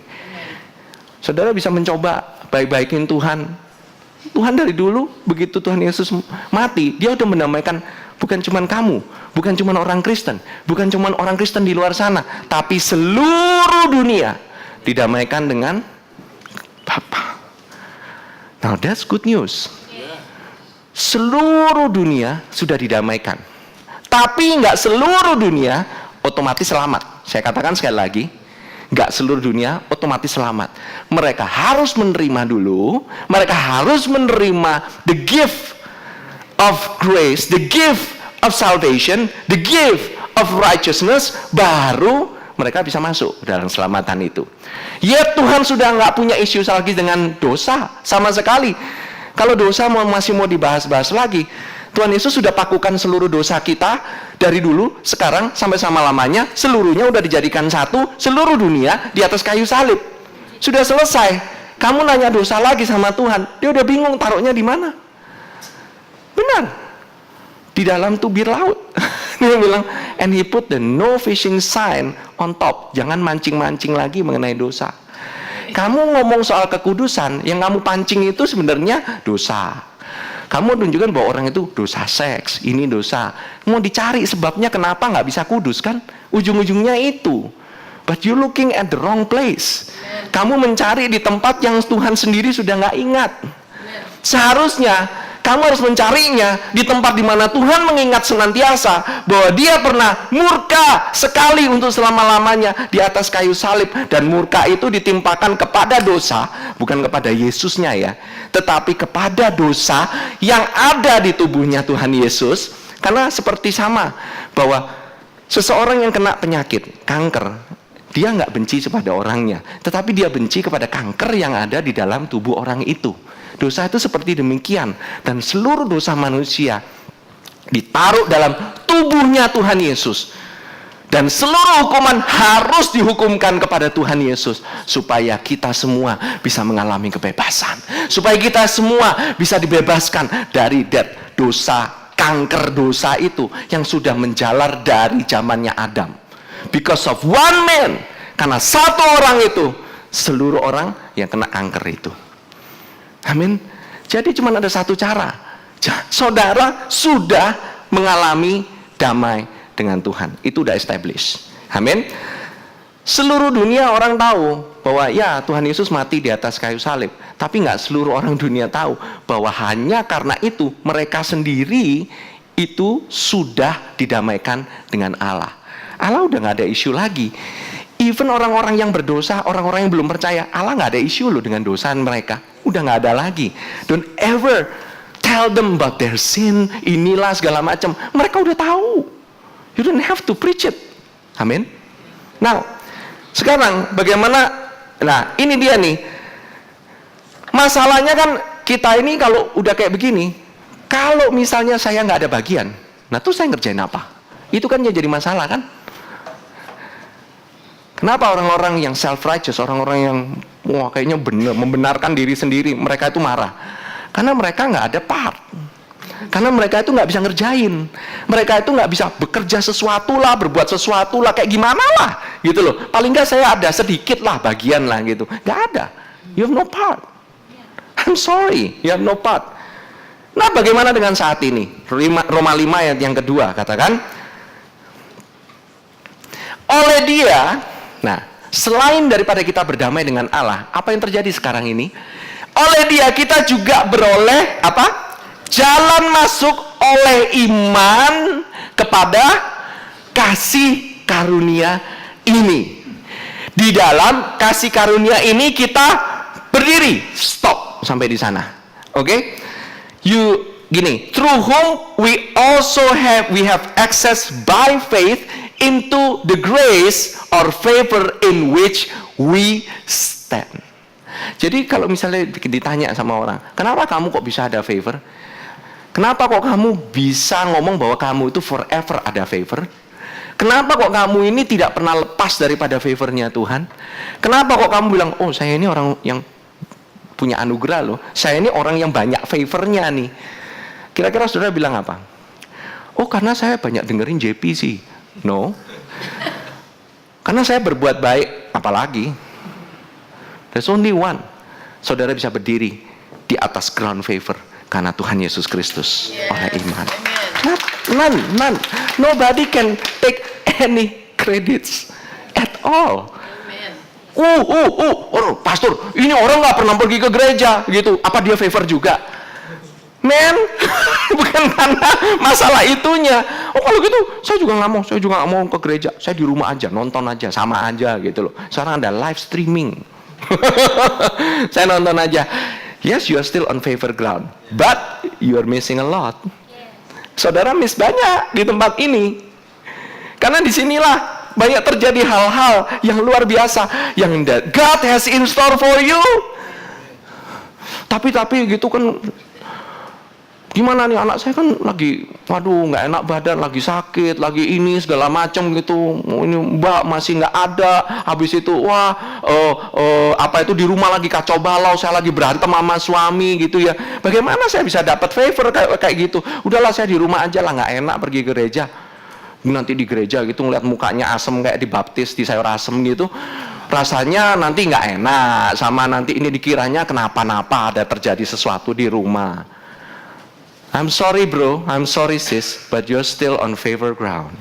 Saudara bisa mencoba baik-baikin Tuhan. Tuhan dari dulu, begitu Tuhan Yesus mati, dia udah mendamaikan bukan cuma kamu, bukan cuma orang Kristen, bukan cuma orang Kristen di luar sana, tapi seluruh dunia didamaikan dengan Bapa. Now that's good news. Seluruh dunia sudah didamaikan, tapi nggak seluruh dunia otomatis selamat. Saya katakan sekali lagi, nggak seluruh dunia otomatis selamat. Mereka harus menerima dulu, mereka harus menerima the gift of grace, the gift of salvation, the gift of righteousness, baru mereka bisa masuk dalam keselamatan itu. Ya, Tuhan sudah nggak punya isu lagi dengan dosa sama sekali. Kalau dosa masih mau dibahas-bahas lagi, Tuhan Yesus sudah pakukan seluruh dosa kita dari dulu, sekarang sampai sama-lamanya, seluruhnya udah dijadikan satu, seluruh dunia di atas kayu salib. Sudah selesai. Kamu nanya dosa lagi sama Tuhan, dia udah bingung taruhnya di mana. Benar. Di dalam tubir laut. Dia bilang, and he put the no fishing sign on top. Jangan mancing-mancing lagi mengenai dosa. kamu ngomong soal kekudusan, yang kamu pancing itu sebenarnya dosa. Kamu tunjukkan bahwa orang itu dosa seks, ini dosa. Mau dicari sebabnya kenapa nggak bisa kudus kan? Ujung-ujungnya itu. But you looking at the wrong place. Kamu mencari di tempat yang Tuhan sendiri sudah nggak ingat. Seharusnya kamu harus mencarinya di tempat di mana Tuhan mengingat senantiasa bahwa Dia pernah murka sekali untuk selama-lamanya di atas kayu salib, dan murka itu ditimpakan kepada dosa, bukan kepada Yesusnya ya, tetapi kepada dosa yang ada di tubuhnya Tuhan Yesus. Karena seperti sama bahwa seseorang yang kena penyakit kanker, dia nggak benci kepada orangnya, tetapi dia benci kepada kanker yang ada di dalam tubuh orang itu. Dosa itu seperti demikian, dan seluruh dosa manusia ditaruh dalam tubuhnya Tuhan Yesus, dan seluruh hukuman harus dihukumkan kepada Tuhan Yesus supaya kita semua bisa mengalami kebebasan, supaya kita semua bisa dibebaskan dari dosa, kanker dosa itu yang sudah menjalar dari zamannya Adam. Because of one man, karena satu orang itu, seluruh orang yang kena kanker itu. Amin. Jadi cuma ada satu cara. Saudara sudah mengalami damai dengan Tuhan. Itu udah established. Amin. Seluruh dunia orang tahu bahwa ya Tuhan Yesus mati di atas kayu salib. Tapi nggak seluruh orang dunia tahu bahwa hanya karena itu mereka sendiri itu sudah didamaikan dengan Allah. Allah udah nggak ada isu lagi. Even orang-orang yang berdosa, orang-orang yang belum percaya, Allah nggak ada isu loh dengan dosa mereka. Udah nggak ada lagi. Don't ever tell them about their sin, inilah segala macam. Mereka udah tahu. You don't have to preach it. Amin. Nah, sekarang bagaimana? Nah, ini dia nih. Masalahnya kan kita ini kalau udah kayak begini, kalau misalnya saya nggak ada bagian, nah terus saya ngerjain apa? Itu kan jadi masalah kan? Kenapa orang-orang yang self-righteous, orang-orang yang wah kayaknya benar, membenarkan diri sendiri, mereka itu marah? Karena mereka nggak ada part. Karena mereka itu nggak bisa ngerjain. Mereka itu nggak bisa bekerja sesuatu lah, berbuat sesuatu lah, kayak gimana lah, gitu loh. Paling nggak saya ada sedikit lah bagian lah gitu. Nggak ada. You have no part. I'm sorry, you have no part. Nah, bagaimana dengan saat ini? Roma 5 ayat yang kedua katakan, oleh Dia. Nah, selain daripada kita berdamai dengan Allah, apa yang terjadi sekarang ini? Oleh Dia kita juga beroleh apa? Jalan masuk oleh iman kepada kasih karunia ini. Di dalam kasih karunia ini kita berdiri. Stop sampai di sana. Oke? Gini, through whom we have access by faith into the grace or favor in which we stand. Jadi kalau misalnya ditanya sama orang, kenapa kamu kok bisa ada favor? Kenapa kok kamu bisa ngomong bahwa kamu itu forever ada favor? Kenapa kok kamu ini tidak pernah lepas daripada favornya Tuhan? Kenapa kok kamu bilang, oh saya ini orang yang punya anugerah loh, saya ini orang yang banyak favornya nih. Kira-kira saudara bilang apa? Oh karena saya banyak dengerin JP sih. No. Karena saya berbuat baik, apalagi? There's only one. Saudara bisa berdiri di atas ground favor karena Tuhan Yesus Kristus oleh iman. None. Nobody can take any credits at all. Pastor, ini orang nggak pernah pergi ke gereja gitu. Apa dia favor juga? Men, bukan karena masalah itunya. Oh kalau gitu, saya juga nggak mau ke gereja. Saya di rumah aja, nonton aja, sama aja gitu loh. Sekarang ada live streaming. Saya nonton aja. Yes, you are still on favor ground, but you are missing a lot. Saudara miss banyak di tempat ini. Karena disinilah banyak terjadi hal-hal yang luar biasa yang God has in store for you. Tapi gitu kan. Gimana nih anak saya kan lagi, waduh nggak enak badan, lagi sakit, lagi ini segala macam gitu. Ini mbak masih nggak ada. Habis itu apa itu di rumah lagi kacau balau, saya lagi berantem sama suami gitu ya. Bagaimana saya bisa dapat favor kayak gitu? Udahlah saya di rumah aja lah, nggak enak pergi ke gereja. Nanti di gereja gitu ngeliat mukanya asem kayak dibaptis di sayur asem gitu. rasanya nanti nggak enak, sama nanti ini dikiranya kenapa-napa, ada terjadi sesuatu di rumah. I'm sorry bro, I'm sorry sis, but you're still on favor ground.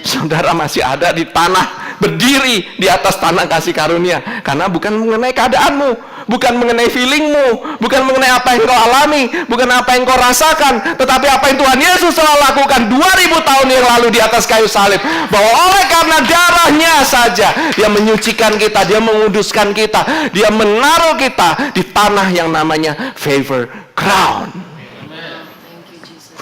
Saudara masih ada di tanah, berdiri di atas tanah kasih karunia, karena bukan mengenai keadaanmu, bukan mengenai feelingmu, bukan mengenai apa yang kau alami, bukan apa yang kau rasakan, tetapi apa yang Tuhan Yesus telah lakukan 2000 tahun yang lalu di atas kayu salib. Bahwa oleh karena darahnya saja, dia menyucikan kita, dia menguduskan kita, dia menaruh kita di tanah yang namanya favor ground.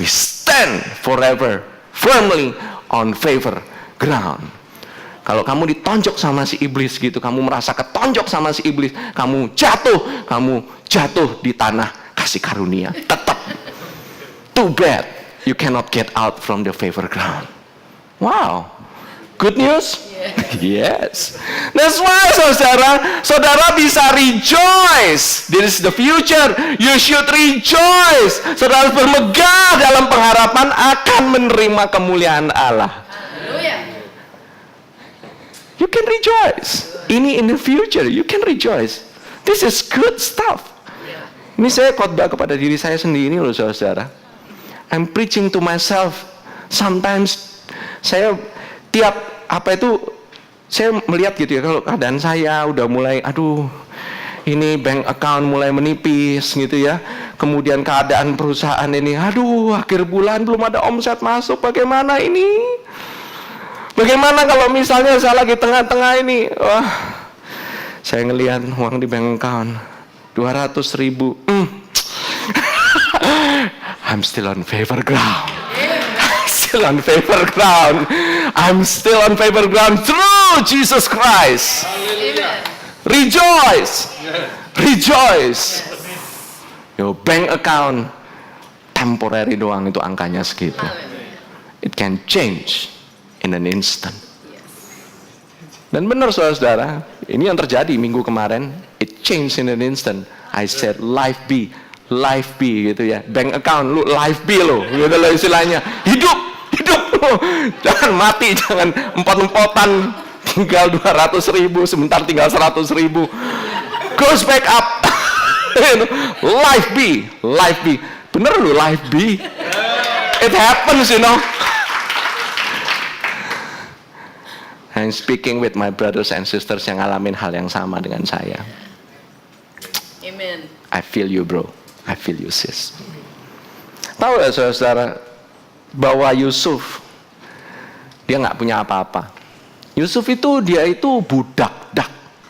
We stand forever firmly on favor ground. Kalau kamu ditonjok sama si iblis gitu, kamu merasa ketonjok sama si iblis, kamu jatuh di tanah kasih karunia. Tetap. Too bad you cannot get out from the favor ground. Wow. Good news? Yes. That's why saudara bisa rejoice. This is the future. You should rejoice. Saudara bermegah dalam pengharapan akan menerima kemuliaan Allah. You can rejoice. Ini in the future, you can rejoice. This is good stuff. Ini saya khotbah kepada diri saya sendiri loh saudara. I'm preaching to myself. Sometimes saya saya melihat gitu ya, kalau keadaan saya udah mulai, ini bank account mulai menipis gitu ya. Kemudian keadaan perusahaan ini, akhir bulan belum ada omset masuk, bagaimana ini? Bagaimana kalau misalnya saya lagi tengah-tengah ini, saya ngelihat uang di bank account 200.000. I'm still on favor ground. Still on favor ground. I'm still on favor ground through Jesus Christ. Rejoice. Rejoice. Your bank account temporary doang itu angkanya segitu. It can change in an instant. Dan benar saudara-saudara, ini yang terjadi minggu kemarin. It changed in an instant. I said life be gitu ya. Bank account lu life be lo, gitu loh istilahnya. Hidup lo. Jangan mati, jangan empot-empotan. Tinggal 200.000, sebentar tinggal 100.000. Goes back up. Life be. Bener lo, life be. It happens, you know. I'm speaking with my brothers and sisters yang ngalamin hal yang sama dengan saya. Amen. I feel you bro, I feel you sis. Tahu ya saudara, bahwa Yusuf dia nggak punya apa-apa. Yusuf itu dia itu budak,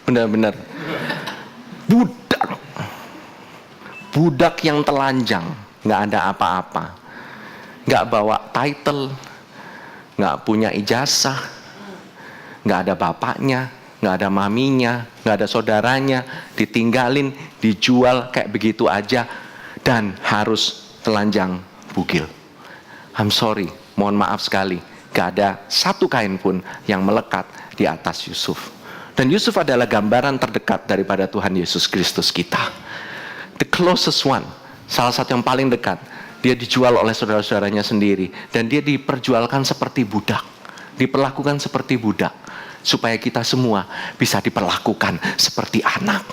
benar-benar budak yang telanjang, nggak ada apa-apa, nggak bawa title, nggak punya ijazah. Nggak ada bapaknya, nggak ada maminya, nggak ada saudaranya, ditinggalin, dijual kayak begitu aja, dan harus telanjang bugil. I'm sorry, mohon maaf sekali, nggak ada satu kain pun yang melekat di atas Yusuf. Dan Yusuf adalah gambaran terdekat daripada Tuhan Yesus Kristus kita. The closest one, salah satu yang paling dekat. Dia dijual oleh saudara-saudaranya sendiri, dan dia diperjualkan seperti budak, diperlakukan seperti budak, supaya kita semua bisa diperlakukan seperti anak.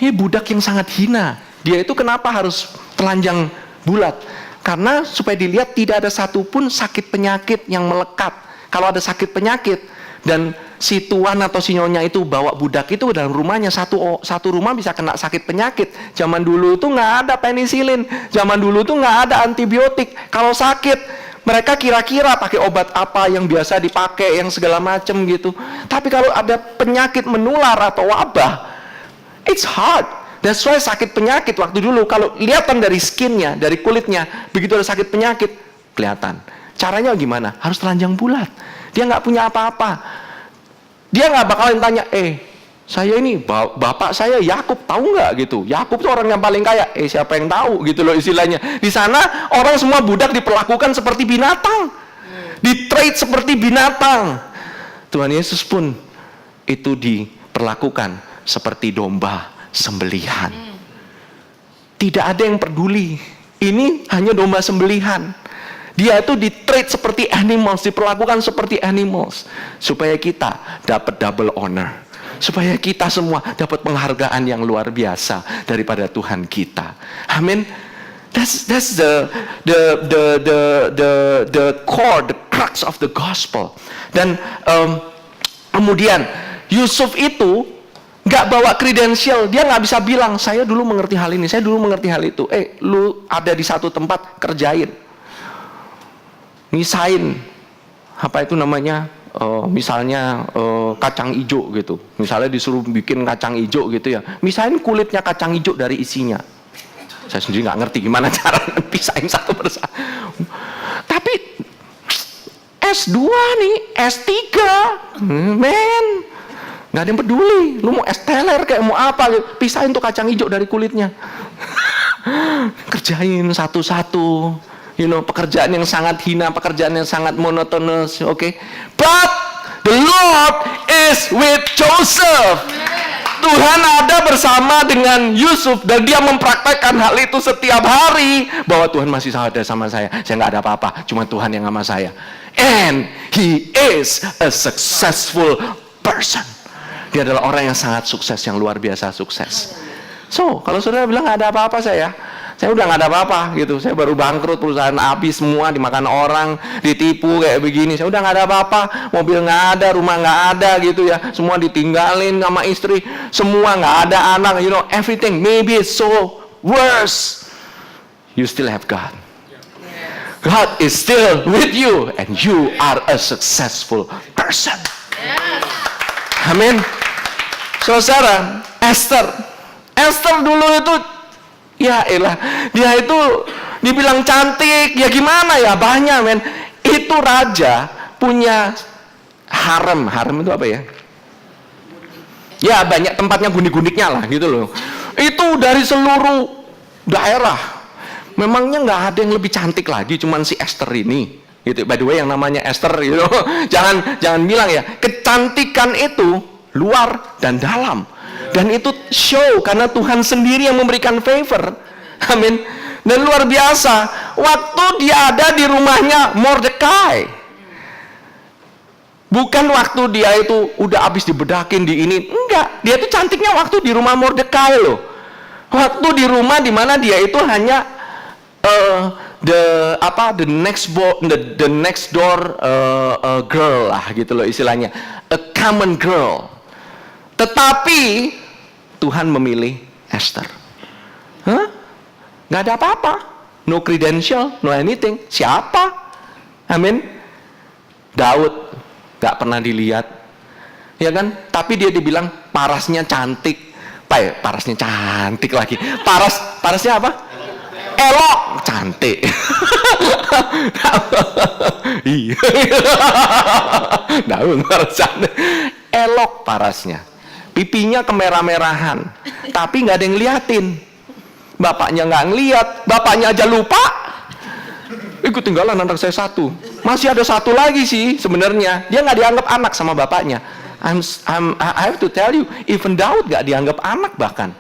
Ini budak yang sangat hina. Dia itu kenapa harus telanjang bulat? Karena supaya dilihat tidak ada satupun sakit penyakit yang melekat. Kalau ada sakit penyakit dan si tuan atau si nyonya itu bawa budak itu dalam rumahnya, satu rumah bisa kena sakit penyakit. Zaman dulu tuh nggak ada penisilin, zaman dulu tuh nggak ada antibiotik. Kalau sakit mereka kira-kira pakai obat apa yang biasa dipakai, yang segala macam gitu. Tapi kalau ada penyakit menular atau wabah, it's hard. That's why sakit penyakit waktu dulu, kalau kelihatan dari skinnya, dari kulitnya, begitu ada sakit penyakit, kelihatan. Caranya gimana? Harus telanjang bulat. Dia nggak punya apa-apa. Dia nggak bakalan tanya, saya ini bapak saya Yakub, tahu nggak gitu? Yakub tuh orang yang paling kaya. Siapa yang tahu gitu loh istilahnya. Di sana orang semua budak diperlakukan seperti binatang, di-treat seperti binatang. Tuhan Yesus pun itu diperlakukan seperti domba sembelihan. Tidak ada yang peduli. Ini hanya domba sembelihan. Dia itu di-treat seperti animals, diperlakukan seperti animals, supaya kita dapat double honor, supaya kita semua dapat penghargaan yang luar biasa daripada Tuhan kita. Amin. That's the core, the crux of the gospel. Dan kemudian Yusuf itu nggak bawa kredensial, dia nggak bisa bilang saya dulu mengerti hal ini, saya dulu mengerti hal itu. Lu ada di satu tempat, kerjain, misain apa itu namanya, misalnya kacang hijau gitu, misalnya disuruh bikin kacang hijau gitu ya, misain kulitnya kacang hijau dari isinya. Saya sendiri nggak ngerti gimana cara pisahin satu persatu. Tapi S2 nih, S3, men, nggak ada yang peduli. Lu mau es teler kayak mau apa, pisahin tuh kacang hijau dari kulitnya. Kerjain satu-satu. Pekerjaan yang sangat hina, pekerjaan yang sangat monotonous, oke? But the Lord is with Joseph. Tuhan ada bersama dengan Yusuf, dan dia mempraktekkan hal itu setiap hari, bahwa Tuhan masih ada sama saya nggak ada apa-apa, cuma Tuhan yang sama saya. And he is a successful person. Dia adalah orang yang sangat sukses, yang luar biasa sukses. So, kalau saudara bilang nggak ada apa-apa saya udah nggak ada apa-apa gitu, saya baru bangkrut, perusahaan habis semua, dimakan orang, ditipu kayak begini, saya udah nggak ada apa-apa, mobil nggak ada, rumah nggak ada gitu ya, semua ditinggalin sama istri, semua nggak ada anak, everything, maybe it's so worse, you still have God. God is still with you, and you are a successful person. Amin. Saudara, Esther dulu itu, ya elah, dia itu dibilang cantik, ya gimana ya, banyak men. Itu raja punya harem itu apa ya? Ya banyak tempatnya, gundik-gundiknya lah gitu loh. Itu dari seluruh daerah. Memangnya nggak ada yang lebih cantik lagi, cuman si Esther ini. Gitu. By the way, yang namanya Esther, jangan bilang ya, kecantikan itu luar dan dalam. Dan itu show karena Tuhan sendiri yang memberikan favor. Amin. Dan luar biasa, waktu dia ada di rumahnya Mordekai, bukan waktu dia itu udah habis dibedakin di ini, enggak. Dia itu cantiknya waktu di rumah Mordekai loh. Waktu di rumah di mana dia itu hanya the next door girl lah gitu loh istilahnya, a common girl. Tetapi Tuhan memilih Esther. Nggak ada apa-apa, no credential, no anything. Siapa? Amin. Daud nggak pernah dilihat, ya kan? Tapi dia dibilang parasnya cantik. Parasnya cantik lagi. Parasnya apa? Elok, cantik. Iya. Daud parasnya elok, parasnya. Pipinya kemerah-merahan, tapi nggak ada yang ngeliatin. Bapaknya nggak ngeliat, bapaknya aja lupa. Ketinggalan anak saya satu, masih ada satu lagi sih sebenarnya. Dia nggak dianggap anak sama bapaknya. I have to tell you, even Daud nggak dianggap anak bahkan.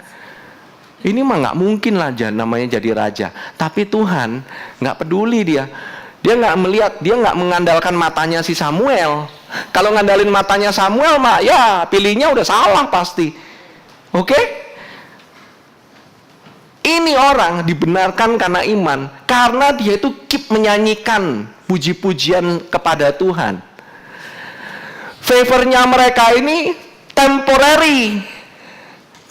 Ini mah nggak mungkin lah namanya jadi raja. Tapi Tuhan nggak peduli dia. Dia nggak melihat, dia nggak mengandalkan matanya si Samuel. Kalau ngandalin matanya Samuel mah ya pilihnya udah salah pasti. Oke? Ini orang dibenarkan karena iman, karena dia itu keep menyanyikan puji-pujian kepada Tuhan. Favornya mereka ini temporary.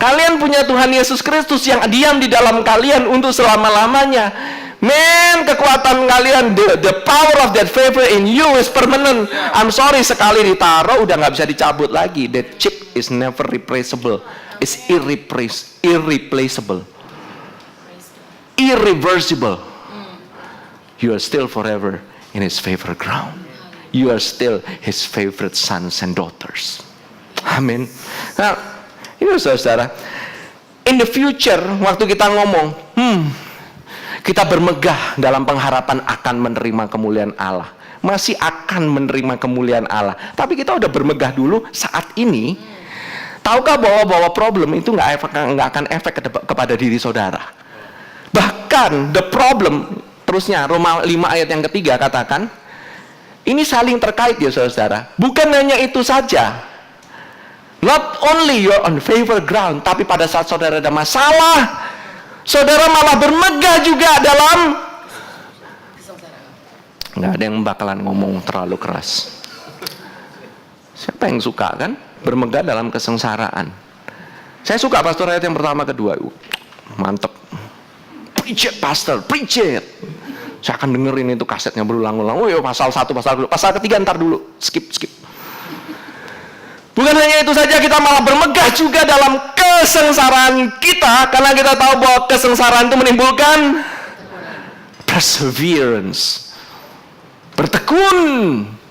Kalian punya Tuhan Yesus Kristus yang diam di dalam kalian untuk selama-lamanya. Man, kekuatan kalian, the power of that favor in you is permanent. I'm sorry, sekali ditaruh udah nggak bisa dicabut lagi. That chip is never replaceable. It's irreplaceable, irreversible. You are still forever in His favor ground. You are still His favorite sons and daughters. Amin. Nah, ini saudara, in the future, waktu kita ngomong, kita bermegah dalam pengharapan akan menerima kemuliaan Allah. Masih akan menerima kemuliaan Allah. Tapi kita udah bermegah dulu saat ini. Tahukah bahwa problem itu nggak akan efek kepada diri saudara. Bahkan the problem terusnya Roma 5 ayat yang ketiga katakan, ini saling terkait ya saudara. Bukan hanya itu saja. Not only you're on favor ground, tapi pada saat saudara ada masalah, saudara malah bermegah juga dalam. Nggak ada yang bakalan ngomong terlalu keras. Siapa yang suka kan bermegah dalam kesengsaraan? Saya suka pastor ayat yang pertama kedua. Mantep. Preach it pastor, preach it. Saya akan dengerin itu kasetnya berulang-ulang. Oh ya, pasal 1, pasal 2, pasal ketiga ntar dulu. Skip. Bukan hanya itu saja, kita malah bermegah juga dalam kesengsaraan kita, karena kita tahu bahwa kesengsaraan itu menimbulkan perseverance. Bertekun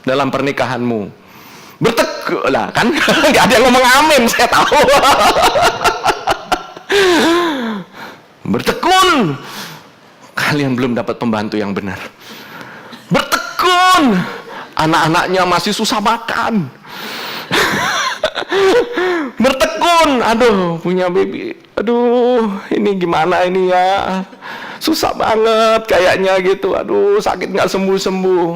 dalam pernikahanmu. Bertekun lah kan, nggak ada yang ngomong amin, saya tahu. Bertekun. Kalian belum dapat pembantu yang benar. Bertekun. Anak-anaknya masih susah makan. Bertekun. Aduh, punya baby. Aduh, ini gimana ini ya? Susah banget kayaknya gitu. Aduh, sakit nggak sembuh-sembuh.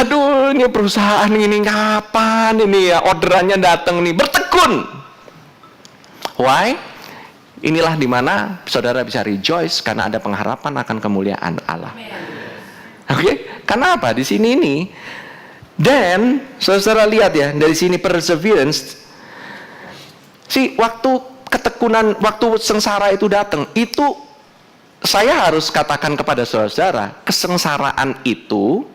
Aduh, ini perusahaan ini kapan ini ya orderannya datang nih. Bertekun. Why? Inilah dimana saudara bisa rejoice karena ada pengharapan akan kemuliaan Allah. Oke? Karena apa? Di sini ini. Dan saudara lihat ya, dari sini perseverance. Waktu ketekunan, waktu sengsara itu datang, itu saya harus katakan kepada saudara, kesengsaraan itu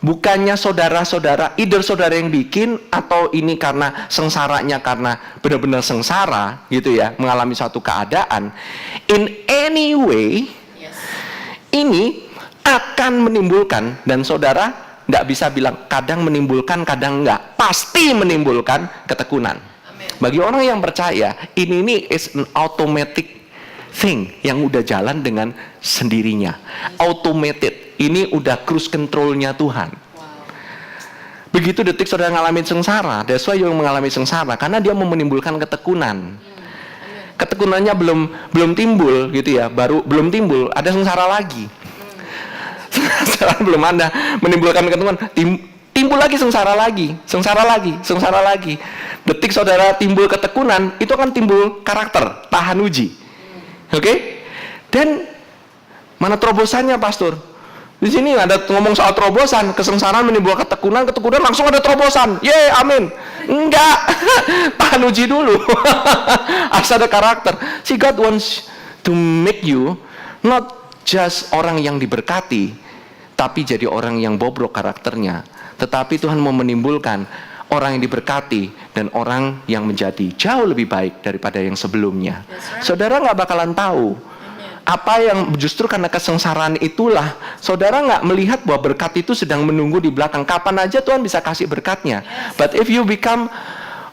bukannya saudara-saudara, either saudara yang bikin atau ini karena sengsaranya karena benar-benar sengsara gitu ya, mengalami suatu keadaan. In any way, ini akan menimbulkan, dan saudara nggak bisa bilang kadang menimbulkan, kadang enggak, pasti menimbulkan ketekunan. Bagi orang yang percaya, ini is an automatic thing yang udah jalan dengan sendirinya. Automated. Ini udah cruise controlnya Tuhan. Begitu detik saudara ngalamin sengsara, that's why yang mengalami sengsara, karena dia mau menimbulkan ketekunan. Ketekunannya belum timbul gitu ya, belum timbul, ada sengsara lagi. Sengsara belum ada, menimbulkan ketekunan, timbul lagi sengsara lagi. Detik saudara timbul ketekunan, itu akan timbul karakter, tahan uji. Oke? Dan mana terobosannya, pastor? Di sini ada ngomong soal terobosan, kesengsaraan menimbulkan ketekunan langsung ada terobosan. Yeay, amin. Enggak. Tahan uji dulu. Harus ada karakter. See, God wants to make you not just orang yang diberkati, tapi jadi orang yang bobrok karakternya. Tetapi Tuhan mau menimbulkan orang yang diberkati dan orang yang menjadi jauh lebih baik daripada yang sebelumnya. Saudara nggak bakalan tahu apa yang justru karena kesengsaraan itulah saudara nggak melihat bahwa berkat itu sedang menunggu di belakang. Kapan aja Tuhan bisa kasih berkatnya. But if you become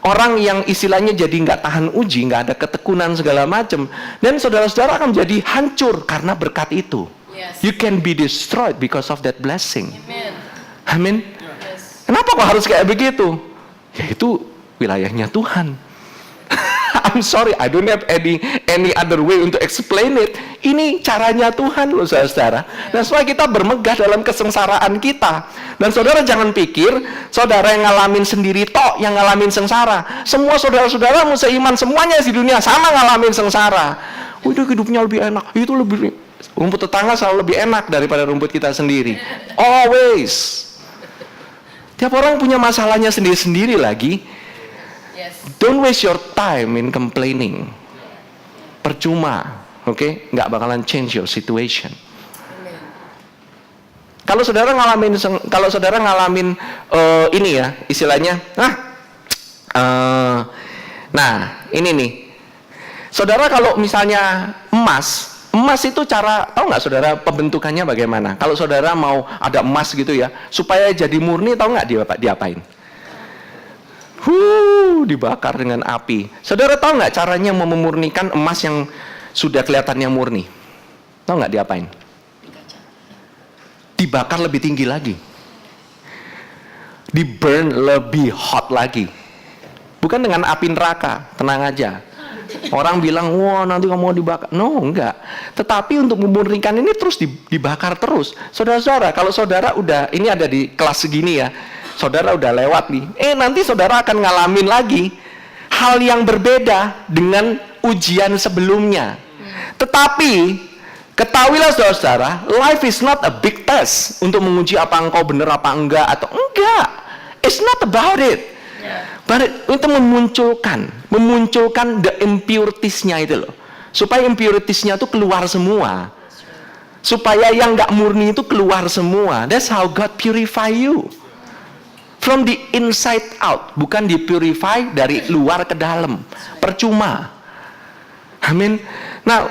orang yang istilahnya jadi nggak tahan uji, nggak ada ketekunan segala macam, dan saudara-saudara akan menjadi hancur karena berkat itu. You can be destroyed because of that blessing. Amin. Kenapa kok harus kayak begitu? Ya itu wilayahnya Tuhan. I'm sorry, I don't have any other way untuk explain it. Ini caranya Tuhan loh saudara. Dan supaya kita bermegah dalam kesengsaraan kita. Dan saudara jangan pikir saudara yang ngalamin sendiri tok yang ngalamin sengsara. Semua saudara-saudara seiman semuanya di dunia sama ngalamin sengsara. Itu hidupnya lebih enak. Itu lebih rumput tetangga selalu lebih enak daripada rumput kita sendiri. Always. Tiap orang punya masalahnya sendiri-sendiri lagi. Don't waste your time in complaining. Percuma, oke? Nggak bakalan change your situation. Kalau saudara ngalamin ini ya, istilahnya, nah ini nih. Saudara kalau misalnya emas itu tahu nggak saudara pembentukannya bagaimana? Kalau saudara mau ada emas gitu ya, supaya jadi murni, tahu nggak diapain? Dibakar dengan api. Saudara tahu nggak caranya memurnikan emas yang sudah kelihatannya murni? Tahu nggak diapain? Dibakar lebih tinggi lagi. Di burn lebih hot lagi. Bukan dengan api neraka, tenang aja. Orang bilang, wah nanti kamu mau dibakar. No, enggak. Tetapi untuk memurnikan ini terus dibakar terus. Saudara-saudara, kalau saudara udah, ini ada di kelas segini ya, saudara udah lewat nih, nanti saudara akan ngalamin lagi hal yang berbeda dengan ujian sebelumnya. Tetapi ketahuilah saudara-saudara, life is not a big test untuk menguji apa engkau benar apa enggak atau enggak. It's not about it. But itu memunculkan the impurities-nya itu loh. Supaya impurities-nya itu keluar semua. Supaya yang enggak murni itu keluar semua. That's how God purify you. From the inside out, bukan dipurify dari luar ke dalam. Percuma. Amin. Nah,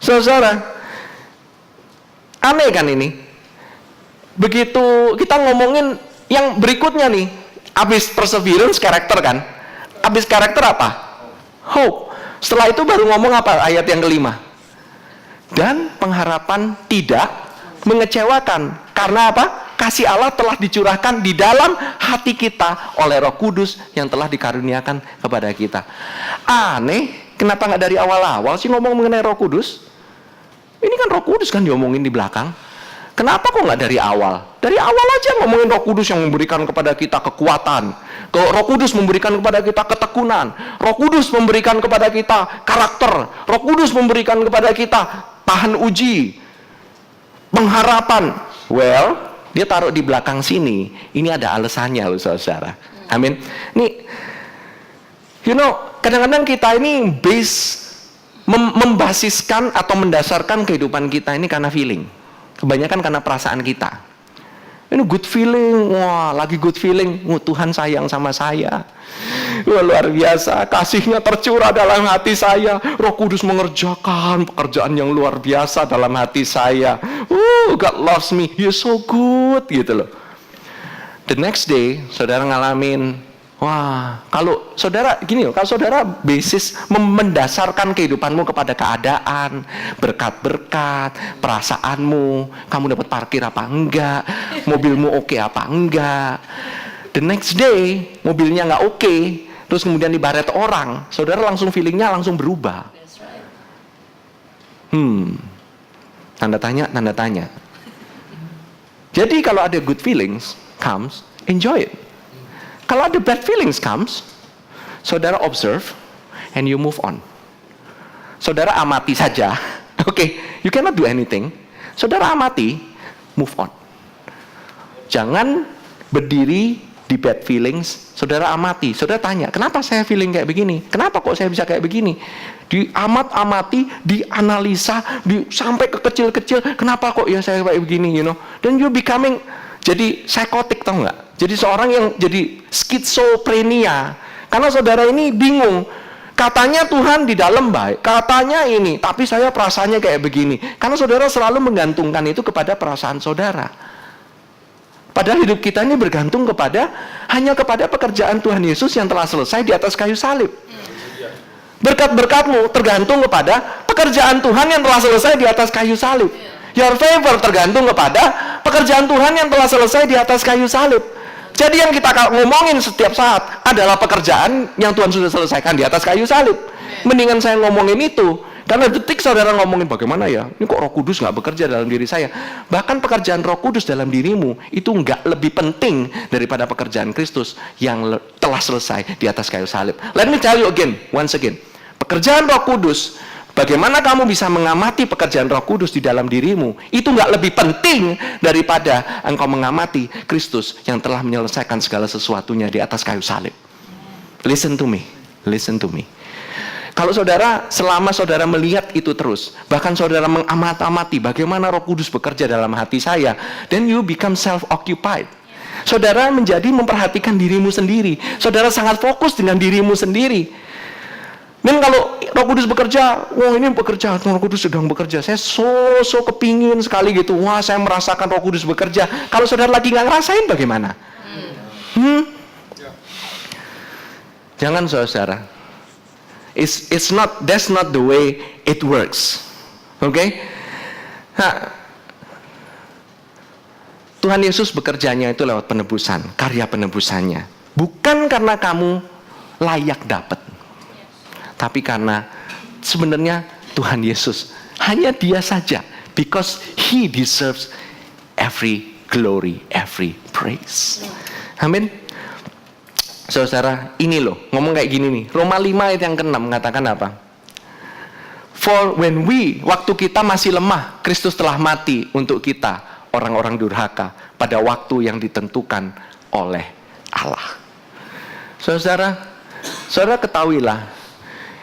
saudara, aneh kan ini? Begitu kita ngomongin yang berikutnya nih, habis perseverance karakter kan? Habis karakter apa? Hope. Setelah itu baru ngomong apa ayat yang kelima? Dan pengharapan tidak mengecewakan. Karena apa? Kasih Allah telah dicurahkan di dalam hati kita oleh Roh Kudus yang telah dikaruniakan kepada kita. Aneh, kenapa nggak dari awal-awal sih ngomong mengenai Roh Kudus? Ini kan Roh Kudus kan diomongin di belakang. Kenapa kok nggak dari awal? Dari awal aja ngomongin Roh Kudus yang memberikan kepada kita kekuatan. Roh Kudus memberikan kepada kita ketekunan. Roh Kudus memberikan kepada kita karakter. Roh Kudus memberikan kepada kita tahan uji, pengharapan. Well, dia taruh di belakang sini. Ini ada alasannya loh saudara. Amin. Nih, kadang-kadang kita ini membasiskan atau mendasarkan kehidupan kita ini karena feeling. Kebanyakan karena perasaan kita. Ini good feeling, wah lagi good feeling, Tuhan sayang sama saya. Wah, luar biasa, kasihnya tercurah dalam hati saya. Roh Kudus mengerjakan pekerjaan yang luar biasa dalam hati saya. God loves me, He's so good, gitu loh. The next day, saudara ngalamin, wah, kalau saudara gini loh, kalau saudara basis mendasarkan kehidupanmu kepada keadaan, berkat-berkat, perasaanmu, kamu dapat parkir apa enggak, mobilmu oke apa enggak. The next day, mobilnya nggak oke, terus kemudian dibaret orang, saudara langsung feelingnya langsung berubah. Tanda tanya. Jadi kalau ada good feelings comes, enjoy it. Kalau ada bad feelings comes, saudara observe and you move on. Saudara amati saja. Okay, you cannot do anything. Saudara amati, move on. Jangan berdiri di bad feelings. Saudara amati, saudara tanya, kenapa saya feeling kayak begini? Kenapa kok saya bisa kayak begini? Diamati, dianalisa, sampai ke kecil-kecil, kenapa kok ya saya kayak begini, Dan you becoming jadi psikotik, tau nggak? Jadi seorang yang jadi skizofrenia. Karena saudara ini bingung. Katanya Tuhan di dalam baik, katanya ini, tapi saya perasaannya kayak begini. Karena saudara selalu menggantungkan itu kepada perasaan saudara. Padahal hidup kita ini bergantung hanya kepada pekerjaan Tuhan Yesus yang telah selesai di atas kayu salib. Berkat-berkatmu tergantung kepada pekerjaan Tuhan yang telah selesai di atas kayu salib. Your favor tergantung kepada pekerjaan Tuhan yang telah selesai di atas kayu salib. Jadi yang kita ngomongin setiap saat adalah pekerjaan yang Tuhan sudah selesaikan di atas kayu salib. Mendingan saya ngomongin itu. Karena detik saudara ngomongin bagaimana ya, ini kok Roh Kudus nggak bekerja dalam diri saya. Bahkan pekerjaan Roh Kudus dalam dirimu itu nggak lebih penting daripada pekerjaan Kristus yang telah selesai di atas kayu salib. Let me tell you again, once again. Pekerjaan Roh Kudus, bagaimana kamu bisa mengamati pekerjaan Roh Kudus di dalam dirimu, itu nggak lebih penting daripada engkau mengamati Kristus yang telah menyelesaikan segala sesuatunya di atas kayu salib. Listen to me. Kalau selama saudara melihat itu terus, bahkan saudara mengamati bagaimana Roh Kudus bekerja dalam hati saya, then you become self-occupied. Saudara menjadi memperhatikan dirimu sendiri. Saudara sangat fokus dengan dirimu sendiri. Dan kalau Roh Kudus bekerja, wah ini bekerja, Roh Kudus sedang bekerja. Saya so kepingin sekali gitu. Wah, saya merasakan Roh Kudus bekerja. Kalau saudara lagi nggak ngerasain bagaimana? Jangan saudara. That's not the way it works. Okay? Nah, Tuhan Yesus bekerjanya itu lewat penebusan, karya penebusannya. Bukan karena kamu layak dapat. tapi karena sebenarnya Tuhan Yesus, hanya Dia saja, because He deserves every glory, every praise. Amin. Saudara, ini loh, ngomong kayak gini nih. Roma 5 ayat yang ke-6 mengatakan apa? For when waktu kita masih lemah, Kristus telah mati untuk kita, orang-orang durhaka, pada waktu yang ditentukan oleh Allah. Saudara ketahuilah,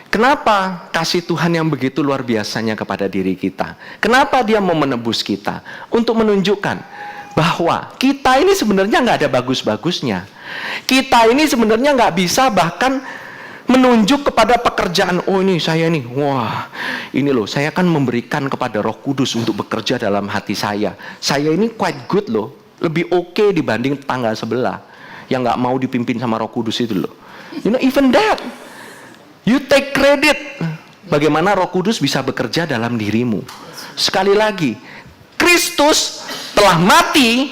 kenapa kasih Tuhan yang begitu luar biasanya kepada diri kita? Kenapa Dia mau menebus kita? Untuk menunjukkan bahwa kita ini sebenarnya nggak ada bagus-bagusnya. Kita ini sebenarnya nggak bisa bahkan menunjuk kepada pekerjaan, oh ini saya nih, wah ini loh, saya kan memberikan kepada Roh Kudus untuk bekerja dalam hati saya. Saya ini quite good loh, lebih oke dibanding tetangga sebelah yang nggak mau dipimpin sama Roh Kudus itu loh. You know, even that, you take credit. Bagaimana Roh Kudus bisa bekerja dalam dirimu? Sekali lagi, Kristus telah mati,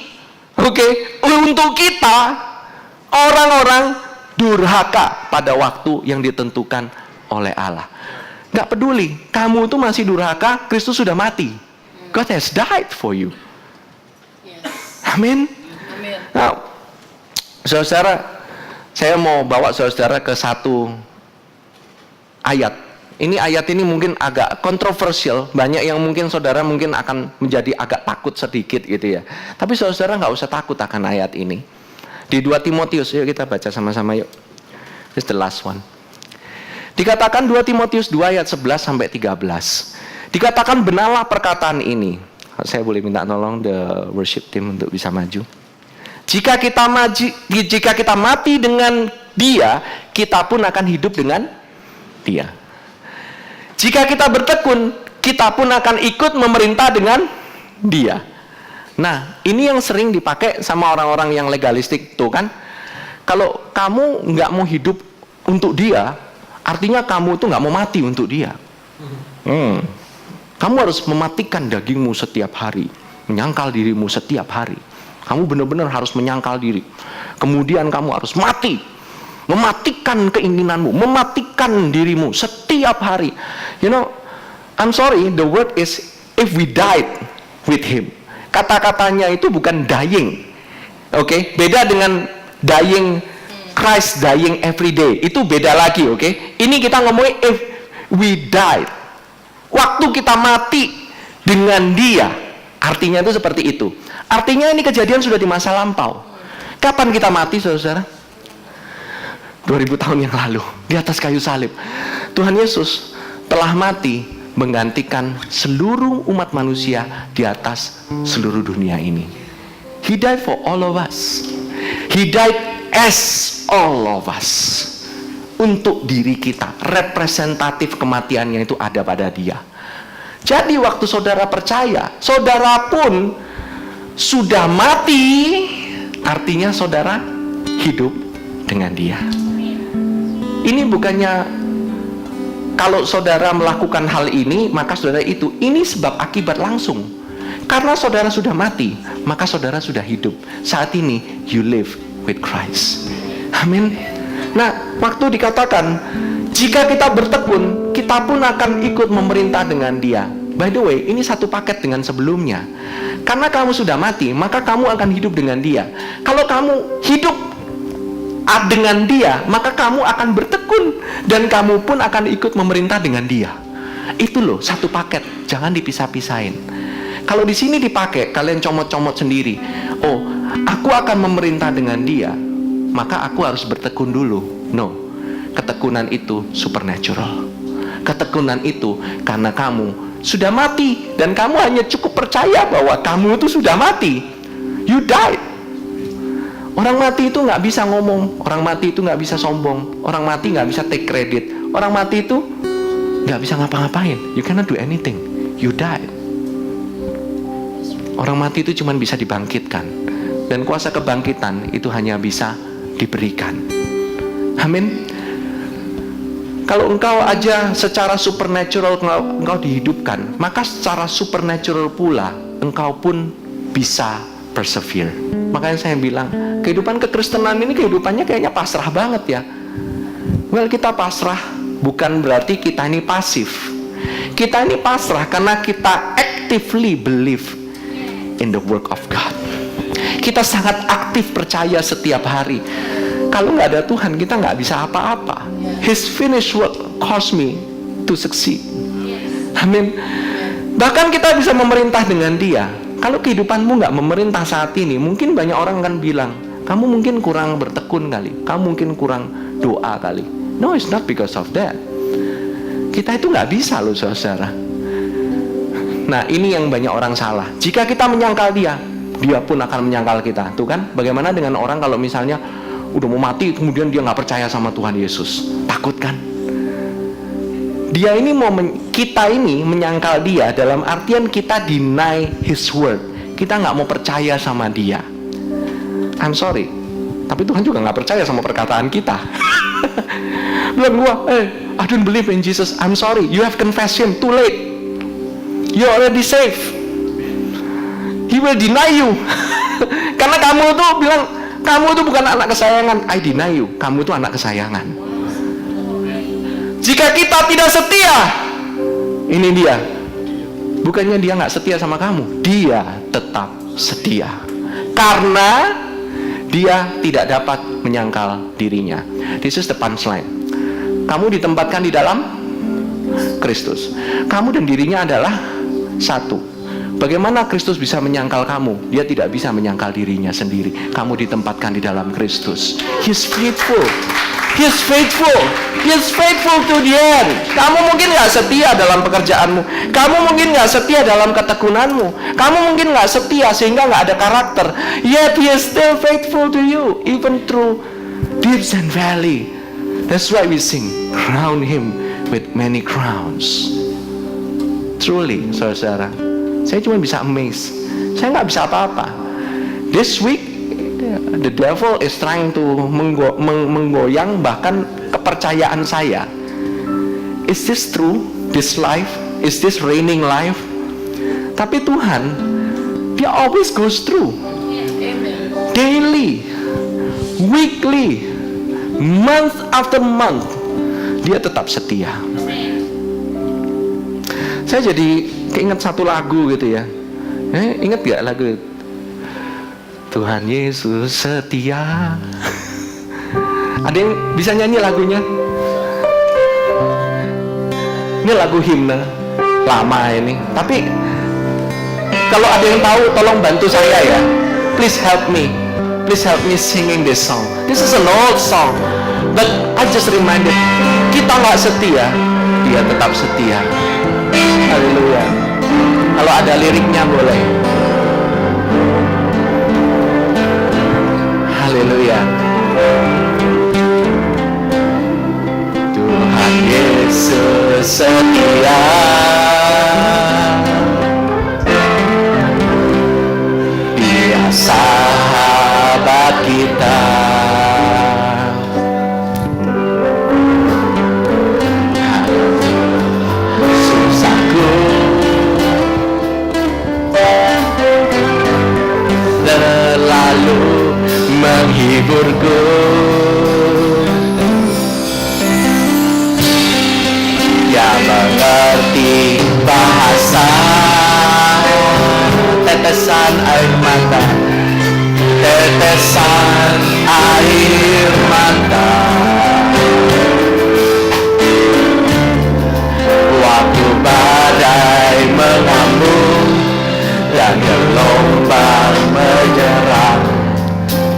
untuk kita, orang-orang durhaka pada waktu yang ditentukan oleh Allah. Gak peduli, kamu tuh masih durhaka, Kristus sudah mati. God has died for you. Amin. Nah, saudara, saya mau bawa saudara ke satu ayat. Ini ayat ini mungkin agak kontroversial. Banyak yang mungkin saudara mungkin akan menjadi agak takut sedikit gitu ya. Tapi saudara nggak usah takut akan ayat ini. Di 2 Timotius, yuk kita baca sama-sama yuk. This is the last one. Dikatakan 2 Timotius 2 ayat 11 sampai 13. Dikatakan benarlah perkataan ini. Saya boleh minta tolong the worship team untuk bisa maju. Jika kita mati dengan Dia, kita pun akan hidup dengan Dia. Jika kita bertekun, kita pun akan ikut memerintah dengan Dia. Nah, ini yang sering dipakai sama orang-orang yang legalistik tuh kan. Kalau kamu nggak mau hidup untuk Dia, artinya kamu tuh nggak mau mati untuk Dia. Kamu harus mematikan dagingmu setiap hari, menyangkal dirimu setiap hari. Kamu benar-benar harus menyangkal diri. Kemudian kamu harus mati, mematikan keinginanmu, mematikan dirimu setiap hari. You know, I'm sorry, the word is if we died with Him. Kata-katanya itu bukan dying, beda dengan dying, Christ dying every day, itu beda lagi, Ini kita ngomongin if we died, waktu kita mati dengan Dia, artinya itu seperti itu. Artinya ini kejadian sudah di masa lampau. Kapan kita mati, saudara? 2000 tahun yang lalu, di atas kayu salib. Tuhan Yesus telah mati menggantikan seluruh umat manusia di atas seluruh dunia ini. He died for all of us. He died as all of us. Untuk diri kita, representatif kematiannya itu ada pada Dia. Jadi waktu saudara percaya, saudara pun sudah mati, artinya saudara hidup dengan Dia. Ini bukannya kalau saudara melakukan hal ini, maka saudara itu. Ini sebab akibat langsung. Karena saudara sudah mati, maka saudara sudah hidup. Saat ini, you live with Christ. Amin. Nah, waktu dikatakan, jika kita bertekun, kita pun akan ikut memerintah dengan Dia. By the way, ini satu paket dengan sebelumnya. Karena kamu sudah mati, maka kamu akan hidup dengan Dia. Kalau kamu hidup dengan Dia, maka kamu akan bertekun dan kamu pun akan ikut memerintah dengan Dia. Itu loh, satu paket, jangan dipisah-pisahin. Kalau di sini dipakai, kalian comot-comot sendiri. Oh, aku akan memerintah dengan Dia, maka aku harus bertekun dulu. No, ketekunan itu supernatural. Ketekunan itu karena kamu sudah mati dan kamu hanya cukup percaya bahwa kamu itu sudah mati. You died. Orang mati itu nggak bisa ngomong, orang mati itu nggak bisa sombong, orang mati nggak bisa take credit, orang mati itu nggak bisa ngapa-ngapain. You cannot do anything. You died. Orang mati itu cuma bisa dibangkitkan, dan kuasa kebangkitan itu hanya bisa diberikan. Amin. Kalau engkau aja secara supernatural engkau dihidupkan, maka secara supernatural pula engkau pun bisa persevere. Makanya saya bilang, kehidupan kekristenan ini kehidupannya kayaknya pasrah banget ya. Well, kita pasrah bukan berarti kita ini pasif. Kita ini pasrah karena kita actively believe in the work of God. Kita sangat aktif percaya setiap hari. Kalau nggak ada Tuhan, kita nggak bisa apa-apa. His finished work caused me to succeed. Amin. Bahkan kita bisa memerintah dengan Dia. Kalau kehidupanmu nggak memerintah saat ini, mungkin banyak orang kan bilang, kamu mungkin kurang bertekun kali, kamu mungkin kurang doa kali. No, it's not because of that. Kita itu nggak bisa loh saudara. Nah, ini yang banyak orang salah. Jika kita menyangkal Dia, Dia pun akan menyangkal kita. Tuh kan, bagaimana dengan orang kalau misalnya udah mau mati, kemudian dia nggak percaya sama Tuhan Yesus? Takut kan? Dia ini kita ini menyangkal Dia dalam artian kita deny His word. Kita nggak mau percaya sama Dia. I'm sorry, tapi Tuhan juga nggak percaya sama perkataan kita. Bilang gua, I don't believe in Jesus. I'm sorry, you have confessed Him too late. You already saved. He will deny you. Karena kamu tuh bilang, kamu itu bukan anak kesayangan. I deny you, kamu itu anak kesayangan. Jika kita tidak setia, ini dia. Bukannya Dia nggak setia sama kamu, Dia tetap setia. Karena Dia tidak dapat menyangkal dirinya. This is the punchline. Kamu ditempatkan di dalam Kristus. Kamu dan dirinya adalah satu. Bagaimana Kristus bisa menyangkal kamu? Dia tidak bisa menyangkal dirinya sendiri. Kamu ditempatkan di dalam Kristus. He's faithful. He's faithful. He's faithful to the end. Kamu mungkin gak setia dalam pekerjaanmu. Kamu mungkin gak setia dalam ketekunanmu. Kamu mungkin gak setia sehingga gak ada karakter. Yet He is still faithful to you, even through deeps and valley. That's why we sing, crown Him with many crowns. Truly, saudara, saya cuma bisa amazed. Saya nggak bisa apa-apa. This week, the devil is trying to menggoyang bahkan kepercayaan saya. Is this true? This life? Is this reigning life? Tapi Tuhan, Dia always goes through. Daily, weekly, month after month, Dia tetap setia. Saya jadi keinget satu lagu gitu ya. Ingat gak lagu Tuhan Yesus setia? Ada yang bisa nyanyi lagunya? Ini lagu himne lama ini. Tapi kalau ada yang tahu, tolong bantu saya ya. Please help me. Please help me singing this song. This is an old song, but I just reminded, kita nggak setia, Dia tetap setia. Haleluya. Kalau ada liriknya boleh. Haleluya. Tuhan Yesus setia. Dia sahabat kita. Susahku terlalu menghiburku. Dia mengerti bahasa tetesan air mata, tetesan air mata. Waktu badai mengamuk dan gelombang menyerang,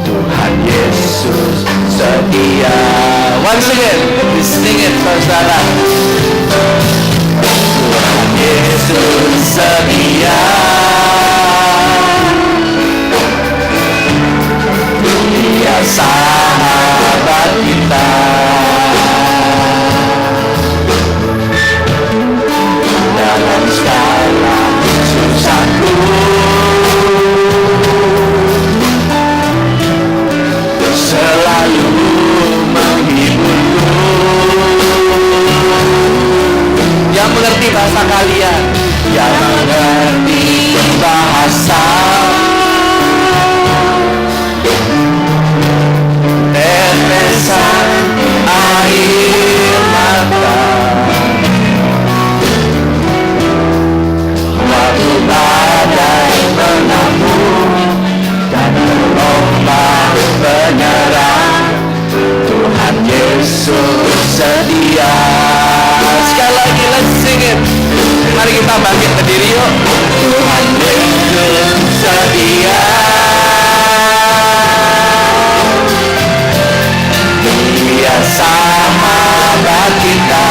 Tuhan Yesus setia. Once again, sing it saudara. Tuhan Yesus setia. Dia sahabat kita. Dalam segala susahku, selalu menghiburku. Yang mengerti bahasa kalian, yang mengerti Sekali lagi, let's sing it. Mari kita bangkit berdiri yuk. Tuhan Yesus setia. Dia sahabat kita.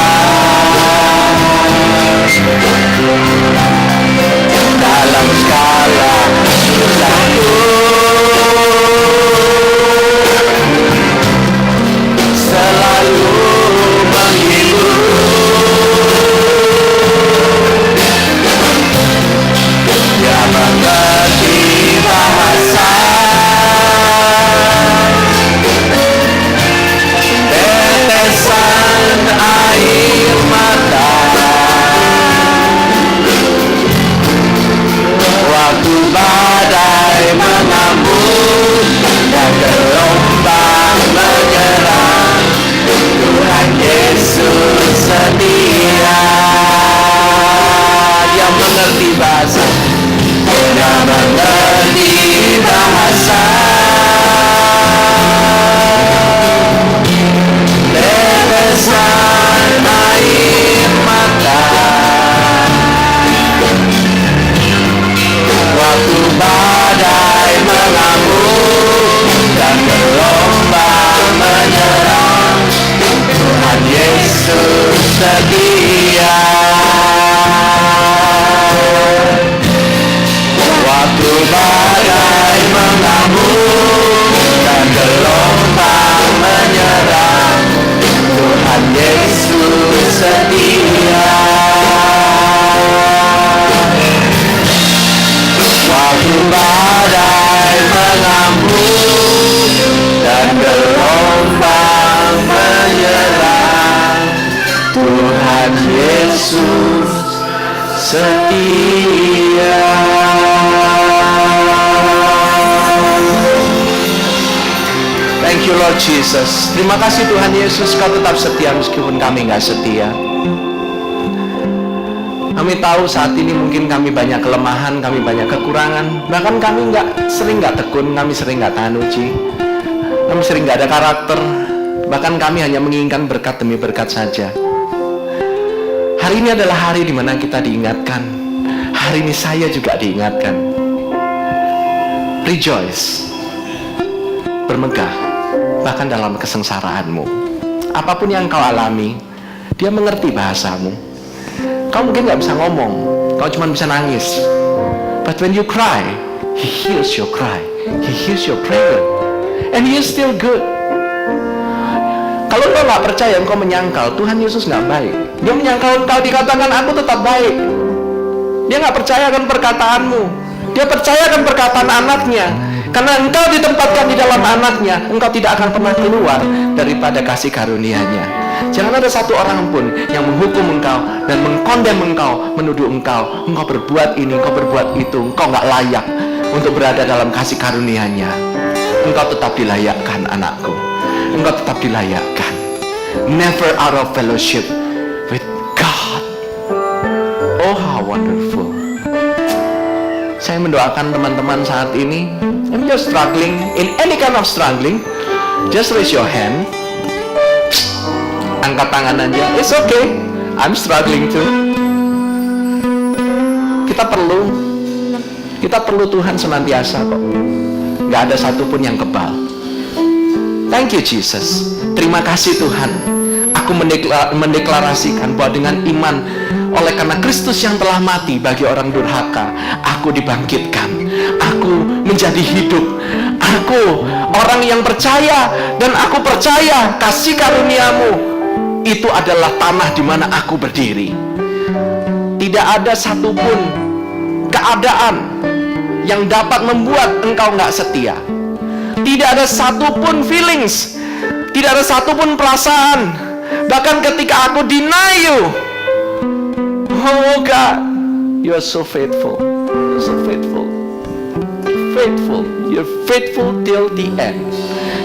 Dalam segala susahku selalu menghibur. Dia mengerti bahasa tetesan air mata waktu badai mengamuk dan gelombang menyerang. Tuhan Yesus setia. Dia mengerti bahasa. Dia mengerti bahasa tetesan air mata waktu badai mengamuk dan gelombang menyerang. Tuhan Yesus setia. Waktu badai mengamuk dan gelombang menyerang. Tuhan Yesus setia. Waktu badai mengamuk dan gelombang menyerang. Tuhan Yesus setia. Thank you Lord Jesus. Terima kasih Tuhan Yesus, Kau tetap setia meskipun kami nggak setia. Kami tahu saat ini mungkin kami banyak kelemahan, kami banyak kekurangan. Bahkan kami sering nggak tekun, kami sering nggak tahan uji, kami sering nggak ada karakter. Bahkan kami hanya menginginkan berkat demi berkat saja. Hari ini adalah hari di mana kita diingatkan. Hari ini saya juga diingatkan. Rejoice, bermegah, bahkan dalam kesengsaraanmu. Apapun yang kau alami, Dia mengerti bahasamu. Kau mungkin gak bisa ngomong, kau cuma bisa nangis. But when you cry, He hears your cry, He hears your prayer, and He is still good. Kalau kau gak percaya, engkau menyangkal Tuhan Yesus gak baik. Dia menyangkal engkau dikatakan aku tetap baik. Dia gak percayakan perkataanmu. Dia percayakan perkataan anaknya. Karena engkau ditempatkan di dalam anaknya, engkau tidak akan pernah keluar daripada kasih karunia-Nya. Jangan ada satu orang pun yang menghukum engkau dan mengkondem engkau, menuduh engkau berbuat ini, engkau berbuat itu, engkau gak layak untuk berada dalam kasih karunia-Nya. Engkau tetap dilayakkan anakku. Engkau tetap dilayakkan. Never out of fellowship with God. Oh how wonderful. Saya mendoakan teman-teman saat ini, if you're struggling, in any kind of struggling, just raise your hand. Angkat tangan aja. It's okay, I'm struggling too. Kita perlu Tuhan senantiasa kok. Gak ada satupun yang kebal. Thank you Jesus. Terima kasih Tuhan. Aku mendeklarasikan bahwa dengan iman, oleh karena Kristus yang telah mati bagi orang durhaka, aku dibangkitkan, aku menjadi hidup, aku orang yang percaya, dan aku percaya kasih karunia-Mu itu adalah tanah di mana aku berdiri. Tidak ada satupun keadaan yang dapat membuat engkau nggak setia. Tidak ada satupun feelings, tidak ada satupun perasaan. Bahkan ketika aku deny you, oh God, you are so faithful. You're so faithful. Faithful. You're faithful till the end.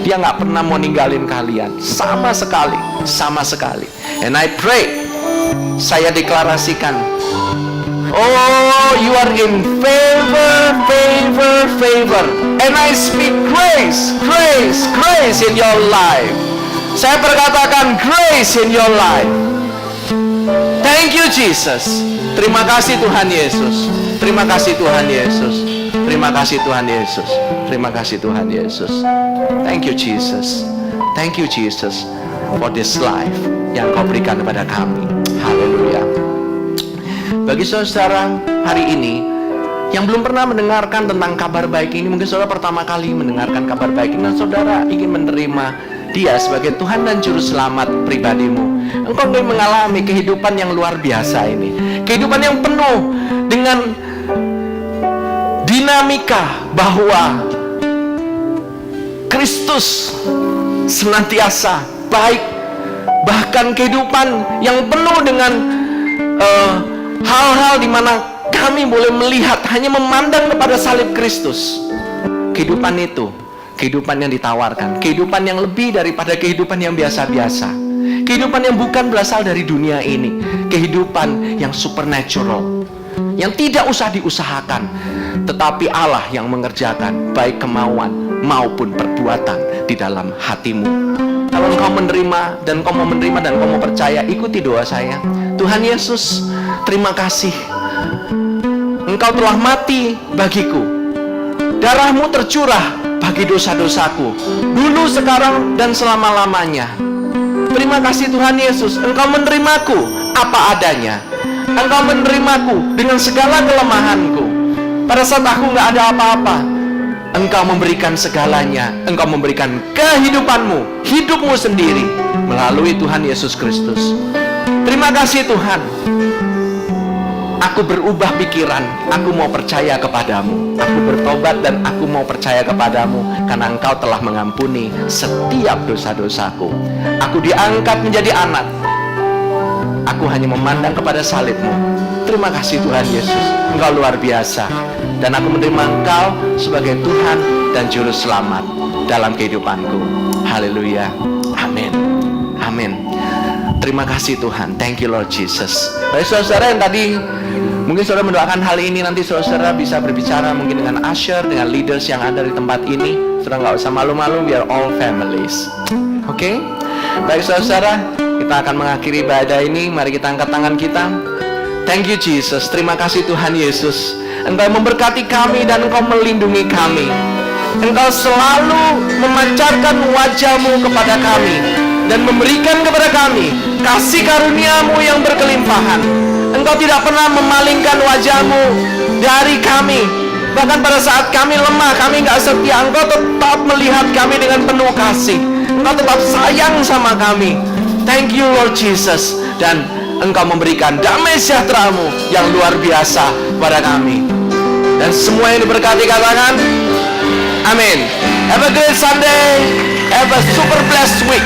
Dia nggak pernah mau ninggalin kalian sama sekali. And I pray, saya deklarasikan, oh, you are in favor. And I speak grace in your life. Saya berkatakan grace in your life. Thank you Jesus. Terima kasih Tuhan Yesus. Terima kasih Tuhan Yesus. Terima kasih Tuhan Yesus. Terima kasih Tuhan Yesus. Thank you Jesus. Thank you Jesus for this life yang Kau berikan kepada kami. Haleluya. Bagi saudara hari ini yang belum pernah mendengarkan tentang kabar baik ini, mungkin saudara pertama kali mendengarkan kabar baik ini dan saudara ingin menerima Dia sebagai Tuhan dan Juru Selamat pribadimu. Engkau ingin mengalami kehidupan yang luar biasa ini, kehidupan yang penuh dengan dinamika bahwa Kristus senantiasa baik, bahkan kehidupan yang penuh dengan hal-hal di mana kami boleh melihat, hanya memandang kepada salib Kristus. Kehidupan itu, kehidupan yang ditawarkan, kehidupan yang lebih daripada kehidupan yang biasa-biasa, kehidupan yang bukan berasal dari dunia ini, kehidupan yang supernatural, yang tidak usah diusahakan, tetapi Allah yang mengerjakan baik kemauan maupun perbuatan di dalam hatimu. Kalau engkau menerima dan kau mau menerima dan kau mau percaya, ikuti doa saya. Tuhan Yesus, terima kasih, Engkau telah mati bagiku, darah-Mu tercurah bagi dosa-dosaku, dulu, sekarang, dan selama-lamanya. Terima kasih Tuhan Yesus, Engkau menerimaku apa adanya. Engkau menerimaku dengan segala kelemahanku. Pada saat aku gak ada apa-apa, Engkau memberikan segalanya. Engkau memberikan kehidupan-Mu, hidup-Mu sendiri melalui Tuhan Yesus Kristus. Terima kasih Tuhan. Aku berubah pikiran, aku mau percaya kepadamu. Aku bertobat dan aku mau percaya kepadamu, karena Engkau telah mengampuni setiap dosa-dosaku. Aku diangkat menjadi anak. Aku hanya memandang kepada salib-Mu. Terima kasih Tuhan Yesus, Engkau luar biasa. Dan aku menerima Engkau sebagai Tuhan dan Juru Selamat dalam kehidupanku. Haleluya. Amin. Amin. Terima kasih Tuhan. Thank you Lord Jesus. Baik saudara yang tadi mungkin saudara mendoakan hal ini, nanti saudara bisa berbicara mungkin dengan usher, dengan leaders yang ada di tempat ini. Saudara nggak usah malu-malu, we are all families. Oke? Baik saudara, kita akan mengakhiri ibadah ini. Mari kita angkat tangan kita. Thank you Jesus. Terima kasih Tuhan Yesus. Engkau memberkati kami dan Engkau melindungi kami. Engkau selalu memancarkan wajah-Mu kepada kami dan memberikan kepada kami kasih karunia-Mu yang berkelimpahan. Engkau tidak pernah memalingkan wajah-Mu dari kami. Bahkan pada saat kami lemah, kami gak setia, Engkau tetap melihat kami dengan penuh kasih. Engkau tetap sayang sama kami. Thank you Lord Jesus. Dan Engkau memberikan damai sejahtera-Mu yang luar biasa pada kami. Dan semua yang diberkati katakan amin. Have a great Sunday. Have a super blessed week.